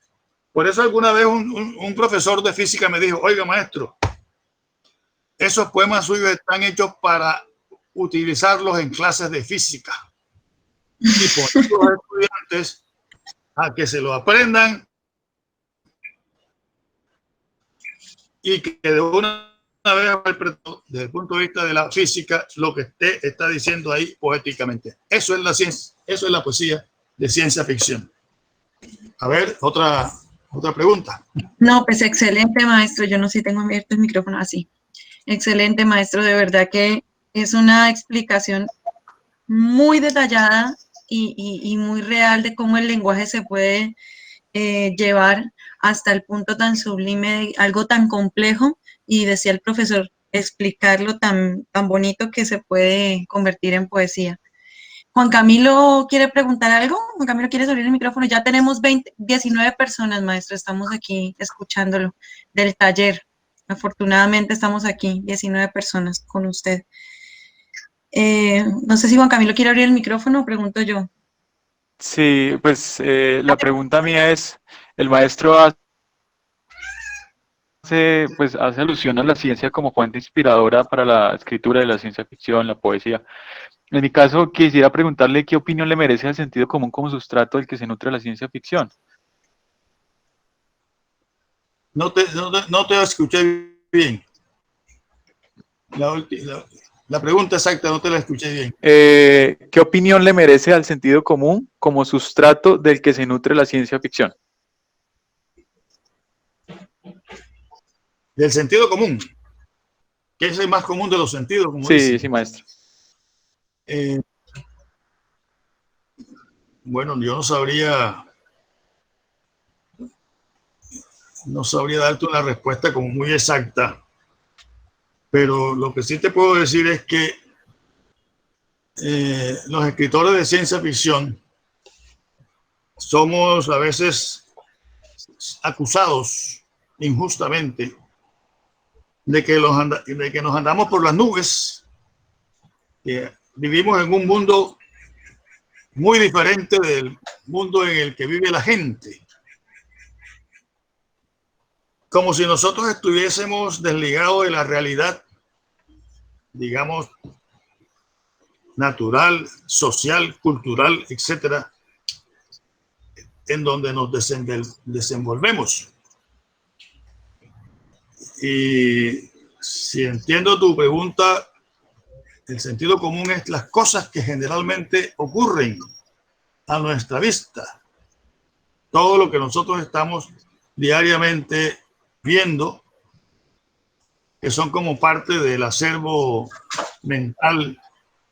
Por eso alguna vez un profesor de física me dijo, oiga, maestro, esos poemas suyos están hechos para utilizarlos en clases de física. Y poner a los estudiantes a que se lo aprendan y que de una vez desde el punto de vista de la física lo que usted está diciendo ahí poéticamente. Eso es la ciencia, eso es la poesía de ciencia ficción. A ver, otra pregunta. No, pues excelente, maestro. Yo no sé si tengo abierto el micrófono así. Excelente, maestro. De verdad que es una explicación muy detallada y muy real de cómo el lenguaje se puede llevar hasta el punto tan sublime de algo tan complejo, y decía el profesor, explicarlo tan bonito que se puede convertir en poesía. Juan Camilo quiere preguntar algo. Juan Camilo, ¿quieres abrir el micrófono? Ya tenemos 19 personas, maestro, estamos aquí escuchándolo del taller. Afortunadamente estamos aquí, 19 personas con usted. No sé si Juan Camilo quiere abrir el micrófono, pregunto yo. Sí, pues la pregunta mía es, el maestro hace alusión a la ciencia como fuente inspiradora para la escritura de la ciencia ficción, la poesía. En mi caso, quisiera preguntarle qué opinión le merece el sentido común como sustrato del que se nutre la ciencia ficción. No te escuché bien. La pregunta exacta no te la escuché bien. ¿Qué opinión le merece al sentido común como sustrato del que se nutre la ciencia ficción? Del sentido común, que es el más común de los sentidos, como sí, dice. Sí, maestro. Bueno, yo no sabría darte una respuesta como muy exacta, pero lo que sí te puedo decir es que los escritores de ciencia ficción somos a veces acusados injustamente de que nos andamos por las nubes, que vivimos en un mundo muy diferente del mundo en el que vive la gente. Como si nosotros estuviésemos desligados de la realidad, digamos, natural, social, cultural, etcétera, en donde nos desenvolvemos. Y si entiendo tu pregunta, el sentido común es las cosas que generalmente ocurren a nuestra vista. Todo lo que nosotros estamos diariamente viendo, que son como parte del acervo mental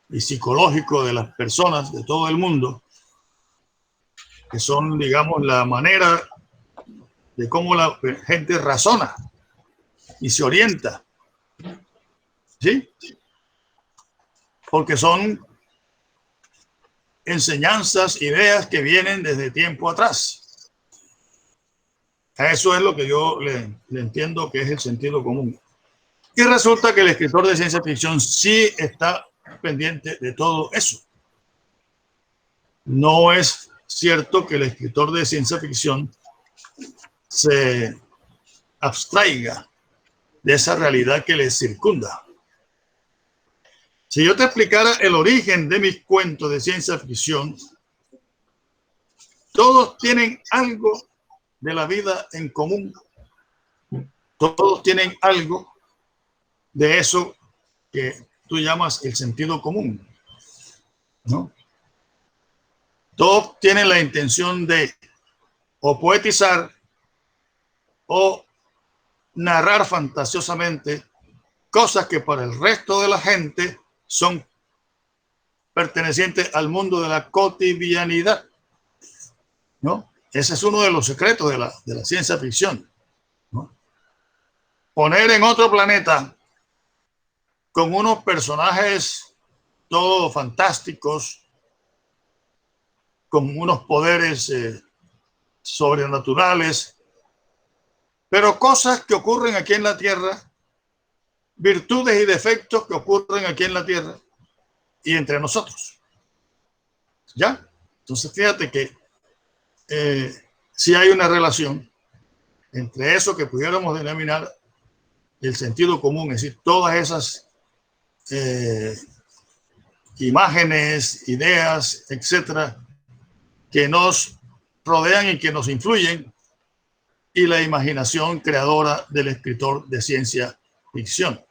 y psicológico de las personas de todo el mundo, que son, digamos, la manera de cómo la gente razona y se orienta, ¿sí? Porque son enseñanzas, ideas que vienen desde tiempo atrás. A eso es lo que yo le entiendo que es el sentido común. Y resulta que el escritor de ciencia ficción sí está pendiente de todo eso. No es cierto que el escritor de ciencia ficción se abstraiga de esa realidad que le circunda. Si yo te explicara el origen de mis cuentos de ciencia ficción, todos tienen algo de la vida en común. Todos tienen algo de eso que tú llamas el sentido común, ¿no? Todos tienen la intención de o poetizar o narrar fantasiosamente cosas que para el resto de la gente son pertenecientes al mundo de la cotidianidad, ¿no? Ese es uno de los secretos de la ciencia ficción, ¿no? Poner en otro planeta con unos personajes todos fantásticos, con unos poderes sobrenaturales, pero cosas que ocurren aquí en la Tierra, virtudes y defectos que ocurren aquí en la Tierra y entre nosotros. ¿Ya? Entonces fíjate que sí hay una relación entre eso que pudiéramos denominar el sentido común, es decir, todas esas imágenes, ideas, etcétera, que nos rodean y que nos influyen, y la imaginación creadora del escritor de ciencia ficción.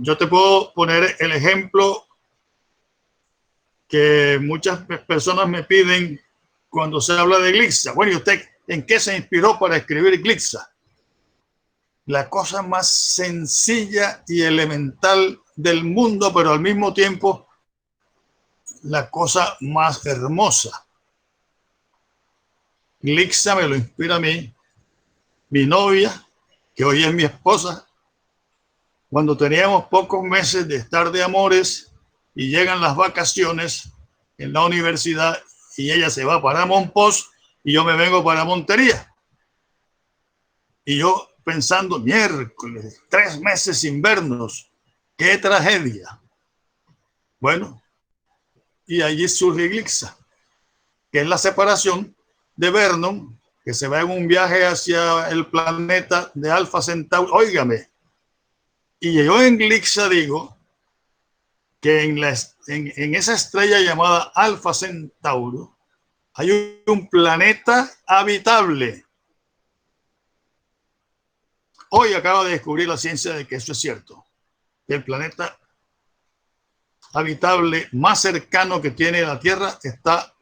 Yo te puedo poner el ejemplo que muchas personas me piden cuando se habla de Glitza. Bueno, ¿y usted en qué se inspiró para escribir Glitza? La cosa más sencilla y elemental del mundo, pero al mismo tiempo la cosa más hermosa. Glitza me lo inspira a mí, mi novia, que hoy es mi esposa. Cuando teníamos pocos meses de estar de amores y llegan las vacaciones en la universidad y ella se va para Monpós y yo me vengo para Montería. Y yo pensando, miércoles, 3 meses sin vernos, qué tragedia. Bueno, y allí surge Glitza, que es la separación de Vernon, que se va en un viaje hacia el planeta de Alfa Centauri. Óigame, y yo en Glitza digo que en esa estrella llamada Alfa Centauri hay un planeta habitable. Hoy acaba de descubrir la ciencia de que eso es cierto, que el planeta habitable más cercano que tiene la Tierra está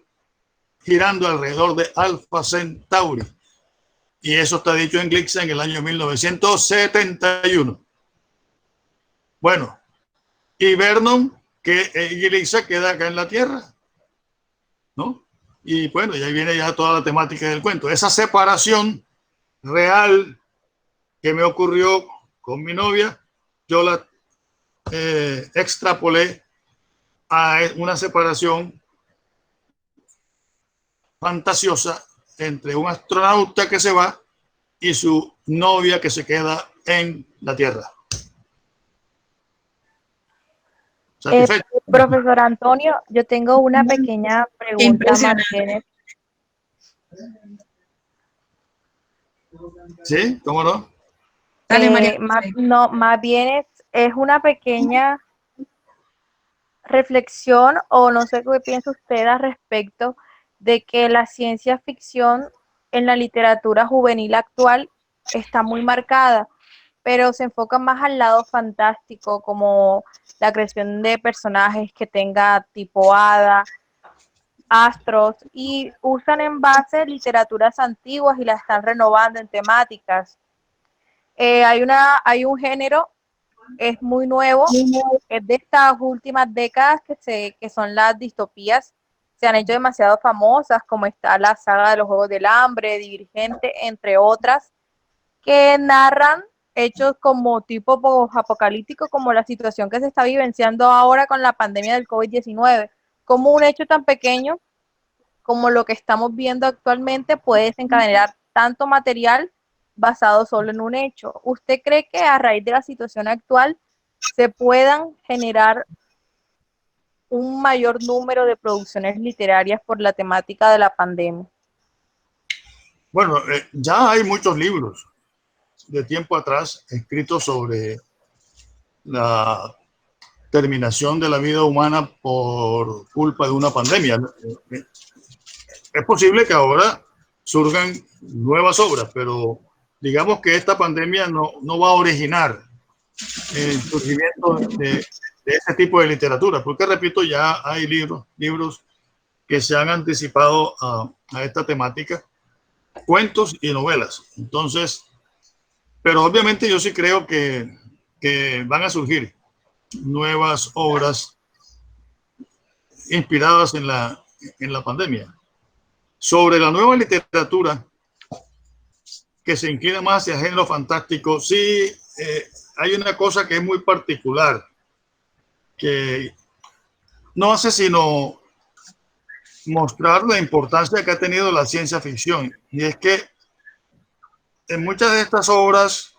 girando alrededor de Alfa Centauri. Y eso está dicho en Glitza en el año 1971. Bueno, y Vernon, que Glitza queda acá en la Tierra, ¿no? Y bueno, y ahí viene ya toda la temática del cuento. Esa separación real que me ocurrió con mi novia, yo la extrapolé a una separación fantasiosa entre un astronauta que se va y su novia que se queda en la Tierra. ¿Satisfecho? Profesor Antonio, yo tengo una pequeña Qué pregunta, impresionante. ¿Sí? ¿Cómo no? Dale, María más, José. no, más bien es una pequeña reflexión, o no sé qué piensa usted al respecto de que la ciencia ficción en la literatura juvenil actual está muy marcada, pero se enfoca más al lado fantástico, como la creación de personajes que tenga tipo hada, astros, y usan en base literaturas antiguas y las están renovando en temáticas. Hay un género, es muy nuevo, es de estas últimas décadas que son las distopías. Se han hecho demasiado famosas, como está la saga de los Juegos del Hambre, Divergente, entre otras, que narran hechos como tipo apocalíptico, como la situación que se está vivenciando ahora con la pandemia del COVID-19, como un hecho tan pequeño como lo que estamos viendo actualmente puede desencadenar tanto material basado solo en un hecho. ¿Usted cree que a raíz de la situación actual se puedan generar un mayor número de producciones literarias por la temática de la pandemia? Bueno, ya hay muchos libros de tiempo atrás escritos sobre la terminación de la vida humana por culpa de una pandemia. Es posible que ahora surjan nuevas obras, pero digamos que esta pandemia no va a originar el surgimiento de ese tipo de literatura, porque repito, ya hay libros que se han anticipado a esta temática, cuentos y novelas. Entonces, pero obviamente yo sí creo que van a surgir nuevas obras inspiradas en la pandemia. Sobre la nueva literatura que se inclina más hacia el género fantástico, sí hay una cosa que es muy particular, que no hace sino mostrar la importancia que ha tenido la ciencia ficción. Y es que en muchas de estas obras,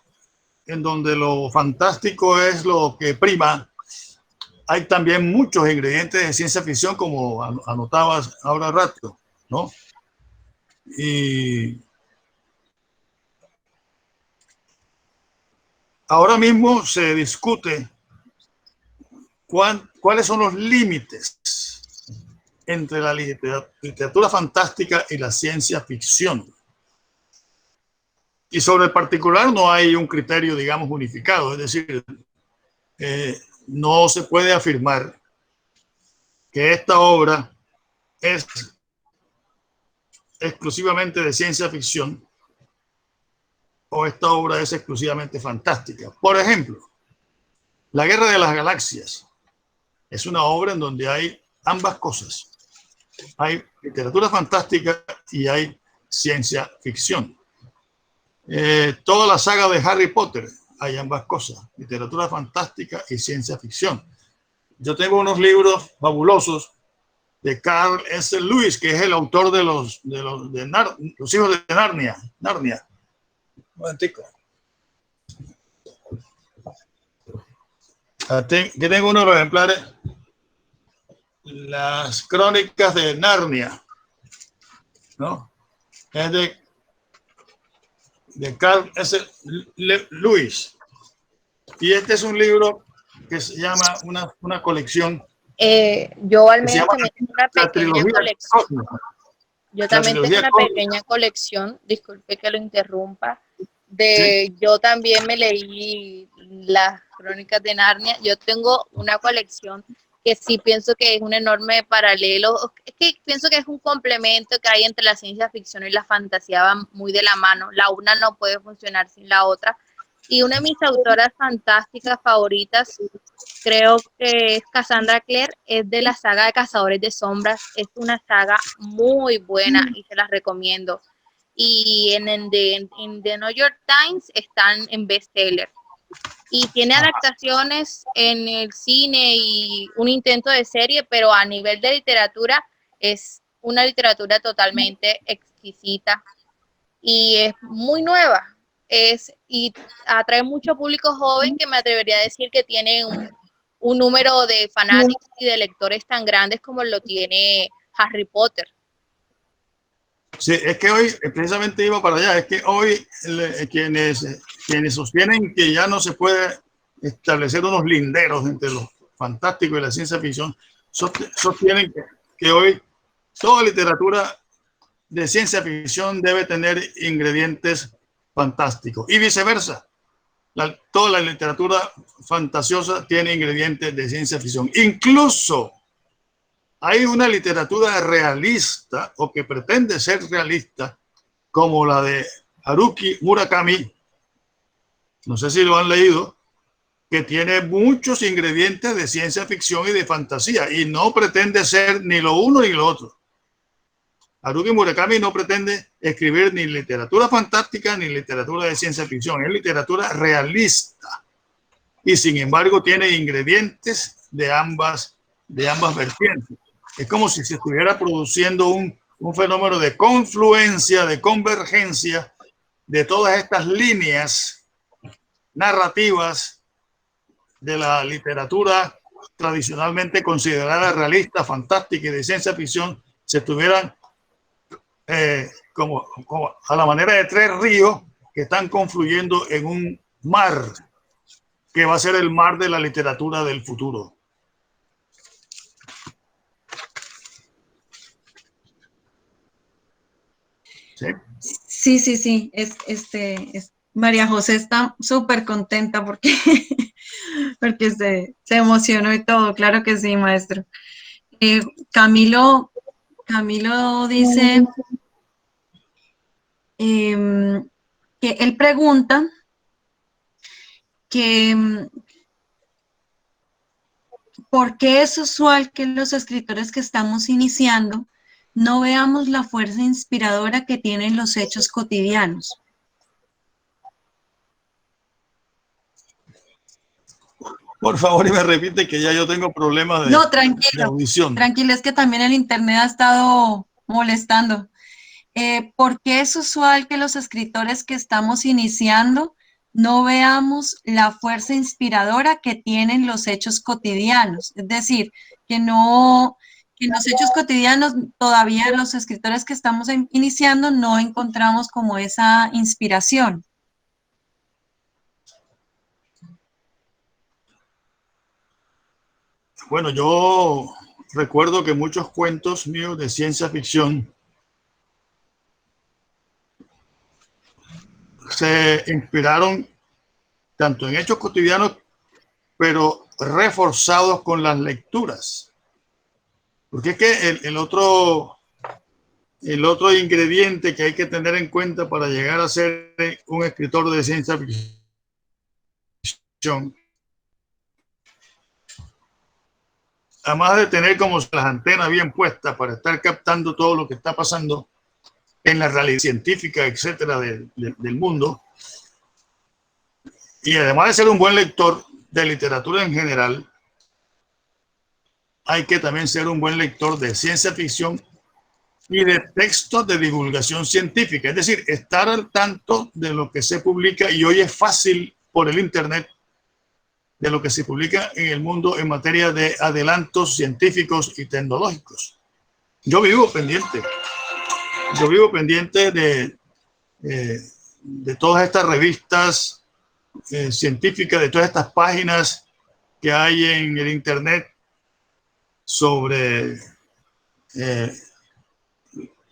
en donde lo fantástico es lo que prima, hay también muchos ingredientes de ciencia ficción, como anotabas ahora rato, ¿no? Y ahora mismo se discute cuáles son los límites entre la literatura fantástica y la ciencia ficción. Y sobre el particular no hay un criterio, digamos, unificado. Es decir, no se puede afirmar que esta obra es exclusivamente de ciencia ficción o esta obra es exclusivamente fantástica. Por ejemplo, La Guerra de las Galaxias es una obra en donde hay ambas cosas. Hay literatura fantástica y hay ciencia ficción. Toda la saga de Harry Potter, hay ambas cosas, literatura fantástica y ciencia ficción. Yo tengo unos libros fabulosos de Carl S. Lewis, que es el autor de los hijos de Narnia. Un momentico. Aquí tengo uno de los ejemplares, Las Crónicas de Narnia, ¿no? Es de Carl S. Lewis. Y este es un libro que se llama una colección. Yo al Que se menos llama también tengo una la pequeña trilogía colección. cósmica. Yo La también tengo trilogía una cósmica. pequeña colección, disculpe que lo interrumpa, Sí. yo también me leí las Crónicas de Narnia. Yo tengo una colección que sí pienso que es un enorme paralelo, es que pienso que es un complemento que hay entre la ciencia ficción y la fantasía, van muy de la mano, la una no puede funcionar sin la otra. Y una de mis autoras fantásticas favoritas, creo que es Cassandra Clare, es de la saga de Cazadores de Sombras. Es una saga muy buena y se las recomiendo. Y en The New York Times están en bestseller. Y tiene adaptaciones en el cine y un intento de serie, pero a nivel de literatura es una literatura totalmente exquisita y es muy nueva. Y atrae mucho público joven que me atrevería a decir que tiene un número de fanáticos y de lectores tan grandes como lo tiene Harry Potter. Sí, es que hoy, precisamente iba para allá, es que hoy quienes sostienen que ya no se puede establecer unos linderos entre lo fantástico y la ciencia ficción, sostienen que hoy toda literatura de ciencia ficción debe tener ingredientes fantásticos y viceversa. Toda la literatura fantasiosa tiene ingredientes de ciencia ficción. Incluso hay una literatura realista o que pretende ser realista, como la de Haruki Murakami, no sé si lo han leído, que tiene muchos ingredientes de ciencia ficción y de fantasía y no pretende ser ni lo uno ni lo otro. Haruki Murakami no pretende escribir ni literatura fantástica ni literatura de ciencia ficción, es literatura realista y sin embargo tiene ingredientes de ambas vertientes. Es como si se estuviera produciendo un fenómeno de confluencia, de convergencia de todas estas líneas narrativas de la literatura tradicionalmente considerada realista, fantástica y de ciencia ficción, se estuvieran como a la manera de tres ríos que están confluyendo en un mar que va a ser el mar de la literatura del futuro. Sí. María José está súper contenta porque, porque se emocionó y todo. Claro que sí, maestro. Camilo dice que él pregunta que ¿por qué es usual que los escritores que estamos iniciando no veamos la fuerza inspiradora que tienen los hechos cotidianos? Por favor, y me repite que ya yo tengo problemas de audición. Tranquilo, es que también el internet ha estado molestando. ¿Por qué es usual que los escritores que estamos iniciando no veamos la fuerza inspiradora que tienen los hechos cotidianos? Es decir, que en los hechos cotidianos todavía los escritores que estamos iniciando no encontramos como esa inspiración. Bueno, yo recuerdo que muchos cuentos míos de ciencia ficción se inspiraron tanto en hechos cotidianos, pero reforzados con las lecturas. Porque es que el otro ingrediente que hay que tener en cuenta para llegar a ser un escritor de ciencia ficción, además de tener como las antenas bien puestas para estar captando todo lo que está pasando en la realidad científica, etcétera, del mundo, y además de ser un buen lector de literatura en general, hay que también ser un buen lector de ciencia ficción y de textos de divulgación científica, es decir, estar al tanto de lo que se publica, y hoy es fácil por el internet, de lo que se publica en el mundo en materia de adelantos científicos y tecnológicos. Yo vivo pendiente de todas estas revistas científicas, de todas estas páginas que hay en el internet sobre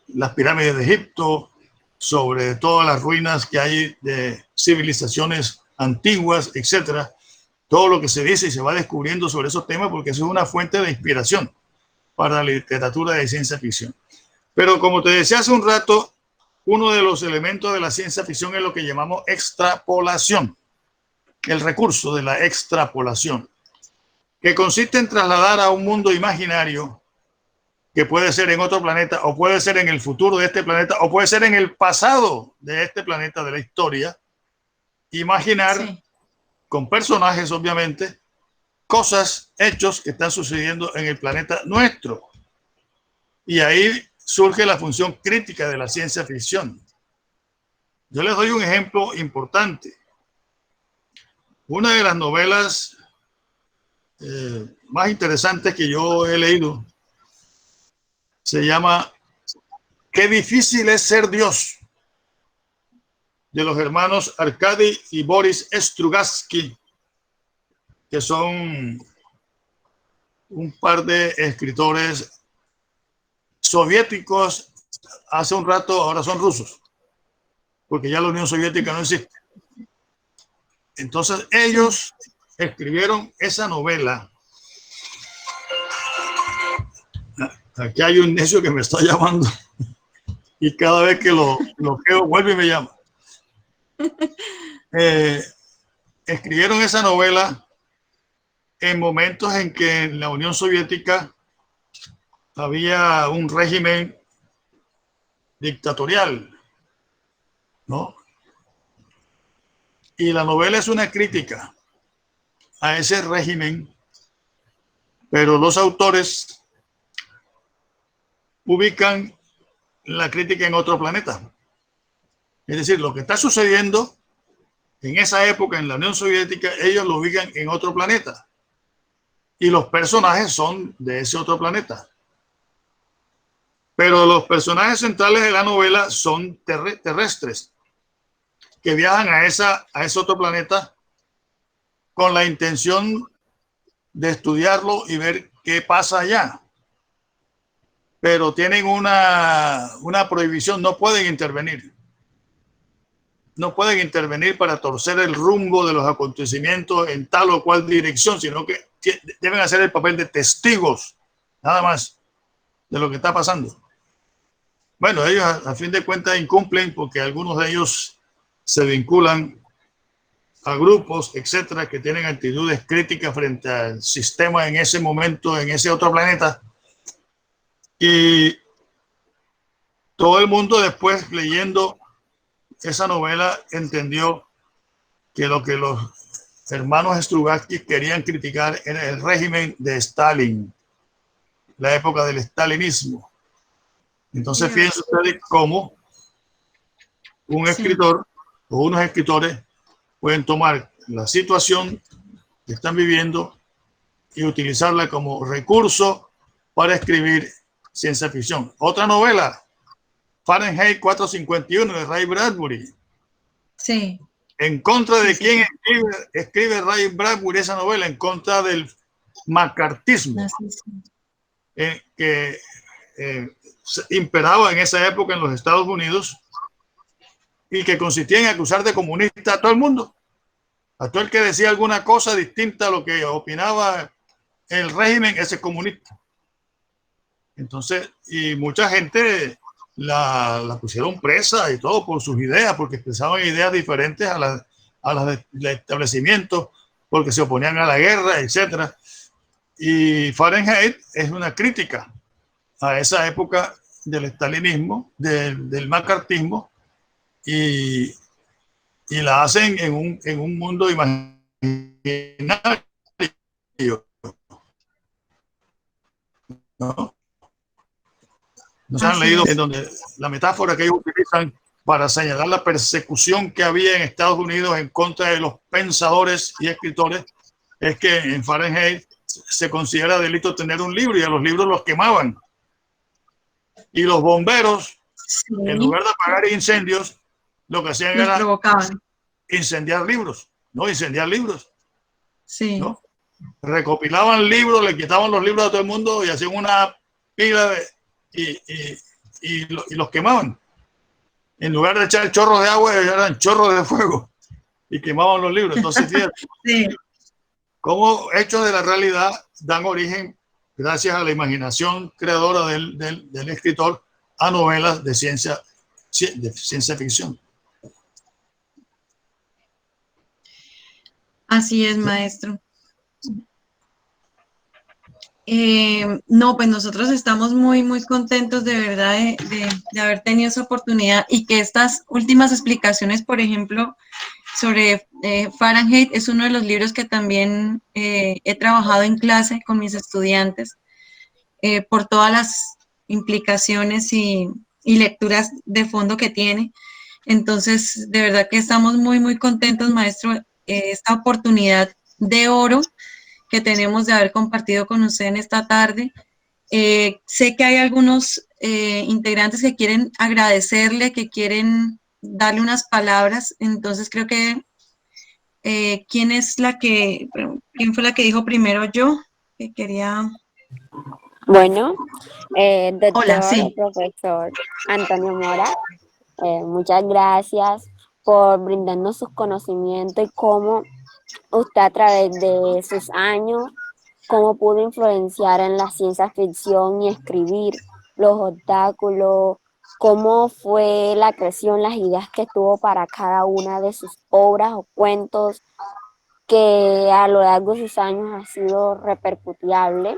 las pirámides de Egipto, sobre todas las ruinas que hay de civilizaciones antiguas, etcétera. Todo lo que se dice y se va descubriendo sobre esos temas, porque eso es una fuente de inspiración para la literatura de ciencia ficción. Pero como te decía hace un rato, uno de los elementos de la ciencia ficción es lo que llamamos extrapolación, el recurso de la extrapolación, que consiste en trasladar a un mundo imaginario que puede ser en otro planeta, o puede ser en el futuro de este planeta, o puede ser en el pasado de este planeta de la historia, imaginar, sí, con personajes obviamente, cosas, hechos que están sucediendo en el planeta nuestro. Y ahí surge la función crítica de la ciencia ficción. Yo les doy un ejemplo importante. Una de las novelas más interesantes que yo he leído se llama Qué difícil es ser Dios, de los hermanos Arkady y Boris Strugatsky, que son un par de escritores soviéticos hace un rato, ahora son rusos, porque ya la Unión Soviética no existe. Entonces ellos escribieron esa novela. Aquí hay un necio que me está llamando y cada vez que lo bloqueo vuelve y me llama. Escribieron esa novela en momentos en que en la Unión Soviética había un régimen dictatorial, ¿no? Y la novela es una crítica a ese régimen, pero los autores ubican la crítica en otro planeta. Es decir, lo que está sucediendo en esa época en la Unión Soviética, ellos lo ubican en otro planeta. Y los personajes son de ese otro planeta. Pero los personajes centrales de la novela son terrestres, que viajan a ese otro planeta con la intención de estudiarlo y ver qué pasa allá. Pero tienen una prohibición, no pueden intervenir. No pueden intervenir para torcer el rumbo de los acontecimientos en tal o cual dirección, sino que deben hacer el papel de testigos, nada más, de lo que está pasando. Bueno, ellos a fin de cuentas incumplen porque algunos de ellos se vinculan a grupos, etcétera, que tienen actitudes críticas frente al sistema en ese momento, en ese otro planeta. Y todo el mundo después leyendo esa novela entendió que lo que los hermanos Strugatsky querían criticar era el régimen de Stalin, la época del stalinismo. Entonces fíjense ustedes cómo un escritor o unos escritores pueden tomar la situación que están viviendo y utilizarla como recurso para escribir ciencia ficción. Otra novela, Fahrenheit 451 de Ray Bradbury. Sí. ¿En contra de quién escribe Ray Bradbury esa novela? En contra del macartismo que imperaba en esa época en los Estados Unidos y que consistía en acusar de comunista a todo el mundo, a todo el que decía alguna cosa distinta a lo que opinaba el régimen, ese comunista. Entonces, y mucha gente la pusieron presa y todo por sus ideas, porque expresaban ideas diferentes a las del establecimiento, porque se oponían a la guerra, etcétera. Y Fahrenheit es una crítica a esa época del estalinismo, del macartismo, y la hacen en un mundo imaginario, ¿no? No se han leído en donde la metáfora que ellos utilizan para señalar la persecución que había en Estados Unidos en contra de los pensadores y escritores es que en Fahrenheit se considera delito tener un libro y a los libros los quemaban. Y los bomberos, en lugar de apagar incendios, lo que hacían era incendiar libros, ¿no? Incendiar libros. Sí. ¿No? Recopilaban libros, le quitaban los libros a todo el mundo y hacían una pila y los quemaban. En lugar de echar chorros de agua, eran chorros de fuego y quemaban los libros. Entonces, fíjate, sí, cómo hechos de la realidad dan origen, gracias a la imaginación creadora del escritor, a novelas de ciencia ficción. Así es, maestro. No, pues nosotros estamos muy, muy contentos de verdad de haber tenido esa oportunidad y que estas últimas explicaciones, por ejemplo, sobre Fahrenheit, es uno de los libros que también he trabajado en clase con mis estudiantes por todas las implicaciones y lecturas de fondo que tiene. Entonces, de verdad que estamos muy, muy contentos, maestro, esta oportunidad de oro que tenemos de haber compartido con usted en esta tarde. Sé que hay algunos integrantes que quieren agradecerle, que quieren darle unas palabras, entonces creo que ¿quién fue la que dijo primero? Yo, que quería... Bueno, Hola, doctor o sí. profesor Antonio Mora, muchas gracias por brindarnos sus conocimientos y cómo usted a través de sus años, cómo pudo influenciar en la ciencia ficción y escribir los obstáculos, cómo fue la creación, las ideas que tuvo para cada una de sus obras o cuentos, que a lo largo de sus años ha sido repercutible.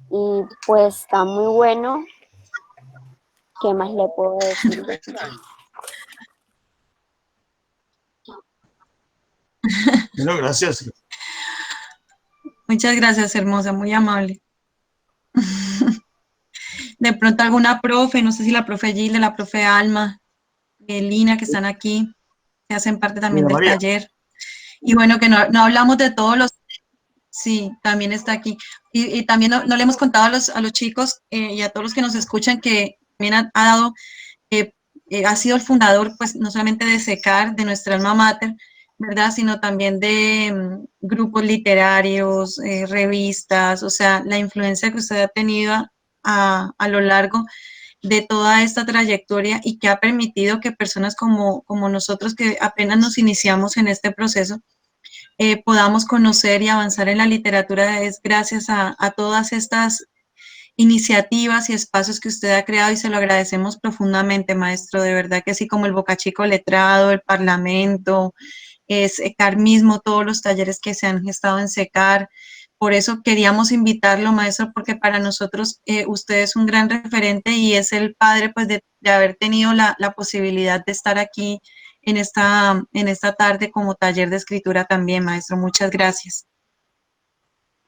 Y pues está muy bueno. ¿Qué más le puedo decir? Bueno, gracias. Muchas gracias, hermosa, muy amable. De pronto alguna profe, no sé si la profe Gilda, la profe Alma, Lina, que están aquí, que hacen parte también Mira, del María. taller. Y bueno, que no hablamos de todos los... Sí, también está aquí. Y también no le hemos contado a los chicos y a todos los que nos escuchan que también ha dado, ha sido el fundador, pues, no solamente de SECAR, de nuestra alma mater, ¿verdad? Sino también de grupos literarios, revistas, o sea, la influencia que usted ha tenido a lo largo de toda esta trayectoria y que ha permitido que personas como nosotros que apenas nos iniciamos en este proceso, podamos conocer y avanzar en la literatura es gracias a todas estas iniciativas y espacios que usted ha creado y se lo agradecemos profundamente, maestro, de verdad que así como el Boca Chico Letrado, el Parlamento, SECAR mismo, todos los talleres que se han gestado en SECAR. Por eso queríamos invitarlo, maestro, porque para nosotros usted es un gran referente y es el padre pues de haber tenido la posibilidad de estar aquí en esta tarde como taller de escritura también, maestro. Muchas gracias.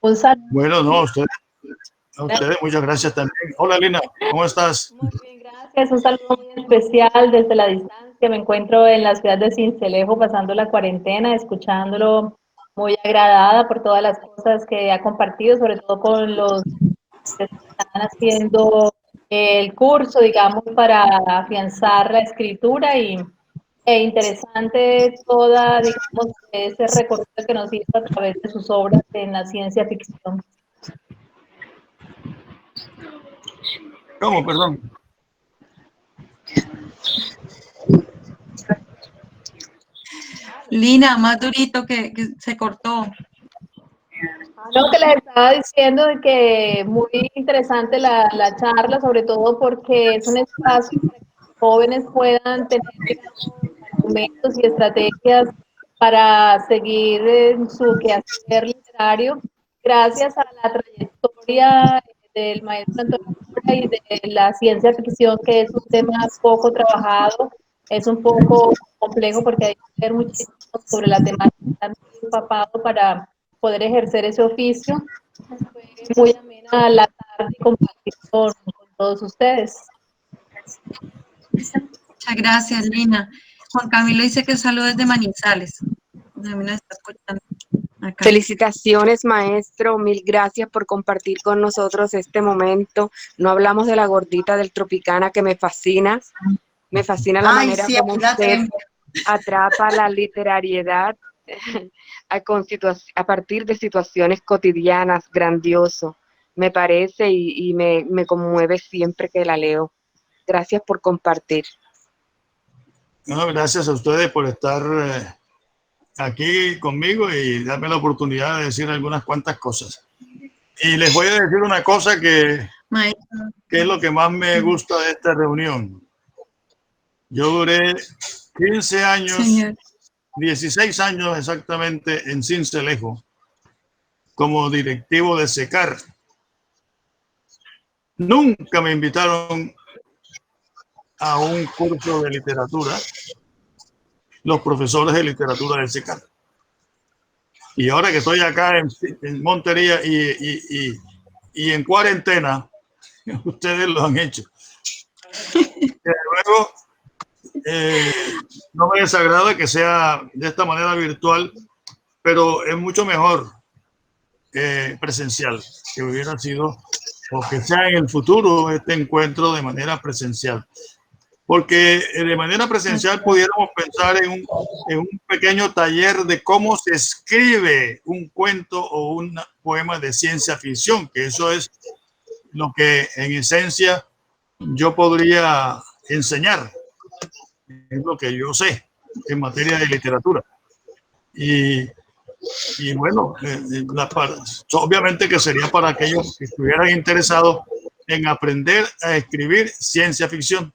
Un saludo. Bueno, no, a ustedes muchas gracias también. Hola, Lina, ¿cómo estás? Muy bien, gracias. Un saludo muy especial desde la distancia. Me encuentro en la ciudad de Sincelejo pasando la cuarentena, escuchándolo, muy agradada por todas las cosas que ha compartido, sobre todo con los que están haciendo el curso, digamos, para afianzar la escritura e interesante toda, digamos, ese recorrido que nos hizo a través de sus obras en la ciencia ficción. ¿Cómo? Perdón. Lina, más durito que se cortó. No, que les estaba diciendo de que muy interesante la charla, sobre todo porque es un espacio para que los jóvenes puedan tener, digamos, argumentos y estrategias para seguir en su quehacer literario, gracias a la trayectoria del maestro Antonio Mora y de la ciencia ficción, que es un tema poco trabajado, es un poco complejo porque hay que ver muchísimo sobre la temática, estar muy empapado para poder ejercer ese oficio. Fue muy amena la tarde y compartir con todos ustedes. Muchas gracias, Lina. Juan Camilo dice que saludos desde Manizales. También nos está escuchando acá. Felicitaciones, maestro. Mil gracias por compartir con nosotros este momento. No hablamos de la gordita del Tropicana, que me fascina. Me fascina la manera sí, como aquí la usted tengo. atrapa la literariedad a partir de situaciones cotidianas, grandioso. Me parece y me conmueve siempre que la leo. Gracias por compartir. No, gracias a ustedes por estar aquí conmigo y darme la oportunidad de decir algunas cuantas cosas. Y les voy a decir una cosa que es lo que más me gusta de esta reunión. Yo duré 15 años, Señor. 16 años exactamente en Sincelejo como directivo de SECAR. Nunca me invitaron a un curso de literatura los profesores de literatura de SECAR. Y ahora que estoy acá en Montería y en cuarentena, Ustedes lo han hecho. Luego, no me desagrada que sea de esta manera virtual, pero es mucho mejor presencial, que hubiera sido, o que sea en el futuro este encuentro de manera presencial. Porque de manera presencial pudiéramos pensar en un pequeño taller de cómo se escribe un cuento o un poema de ciencia ficción, que eso es lo que en esencia yo podría enseñar, es lo que yo sé en materia de literatura. Y bueno, obviamente que sería para aquellos que estuvieran interesados en aprender a escribir ciencia ficción.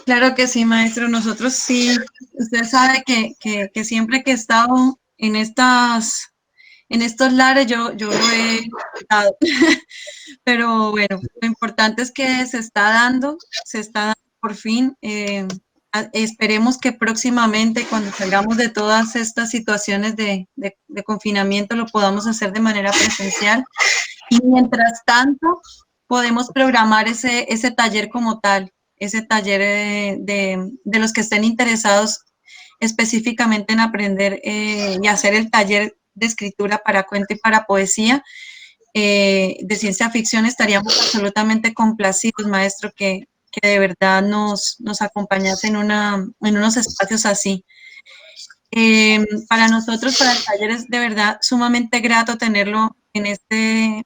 Claro que sí, maestro. Nosotros sí, usted sabe que siempre que he estado en estos lares, yo lo he dado. Pero bueno, lo importante es que se está dando por fin. Esperemos que próximamente, cuando salgamos de todas estas situaciones de confinamiento, lo podamos hacer de manera presencial. Y mientras tanto, podemos programar ese taller como tal, ese taller de los que estén interesados específicamente en aprender y hacer el taller de escritura para cuento y para poesía. De ciencia ficción, estaríamos absolutamente complacidos, maestro, que de verdad nos acompañase en unos espacios así. Para nosotros, para el taller, es de verdad sumamente grato tenerlo en este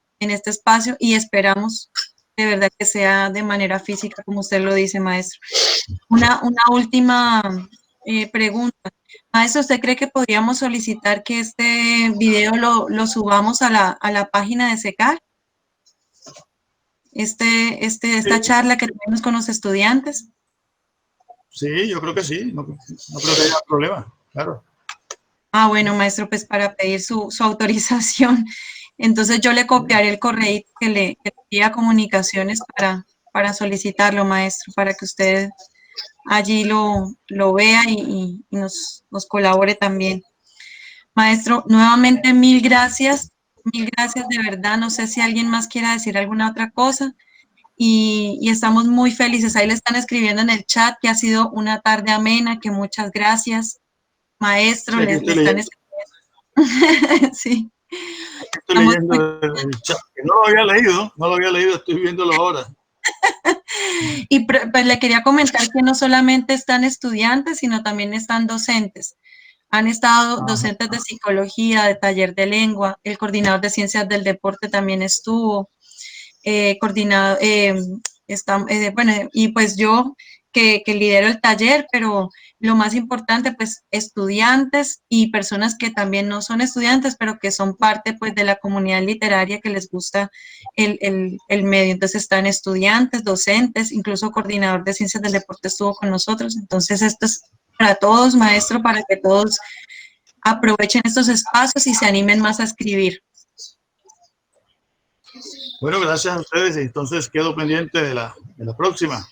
espacio y esperamos de verdad que sea de manera física, como usted lo dice, maestro. Una última pregunta. Maestro, ¿usted cree que podríamos solicitar que este video lo subamos a la página de SECAR? Esta charla que tenemos con los estudiantes. Sí, yo creo que sí, no creo que haya problema, claro. Ah, bueno, maestro, pues para pedir su autorización. Entonces yo le copiaré el correo que le envía a comunicaciones para solicitarlo, maestro, para que usted allí lo vea y nos colabore también. Maestro, nuevamente mil gracias de verdad. No sé si alguien más quiera decir alguna otra cosa. Y estamos muy felices. Ahí le están escribiendo en el chat que ha sido una tarde amena, que muchas gracias, maestro. Sí, le están escribiendo. Sí. Estoy leyendo el chat, que no lo había leído, estoy viéndolo ahora. Y pues le quería comentar que no solamente están estudiantes, sino también están docentes. Han estado docentes de psicología, de taller de lengua, el coordinador de ciencias del deporte también estuvo, coordinado, bueno, y pues yo que lidero el taller, pero lo más importante, pues estudiantes y personas que también no son estudiantes, pero que son parte pues de la comunidad literaria que les gusta el medio. Entonces están estudiantes, docentes, incluso coordinador de ciencias del deporte estuvo con nosotros. Entonces esto es para todos, maestro, para que todos aprovechen estos espacios y se animen más a escribir. Bueno, gracias a ustedes. Entonces quedo pendiente de la próxima.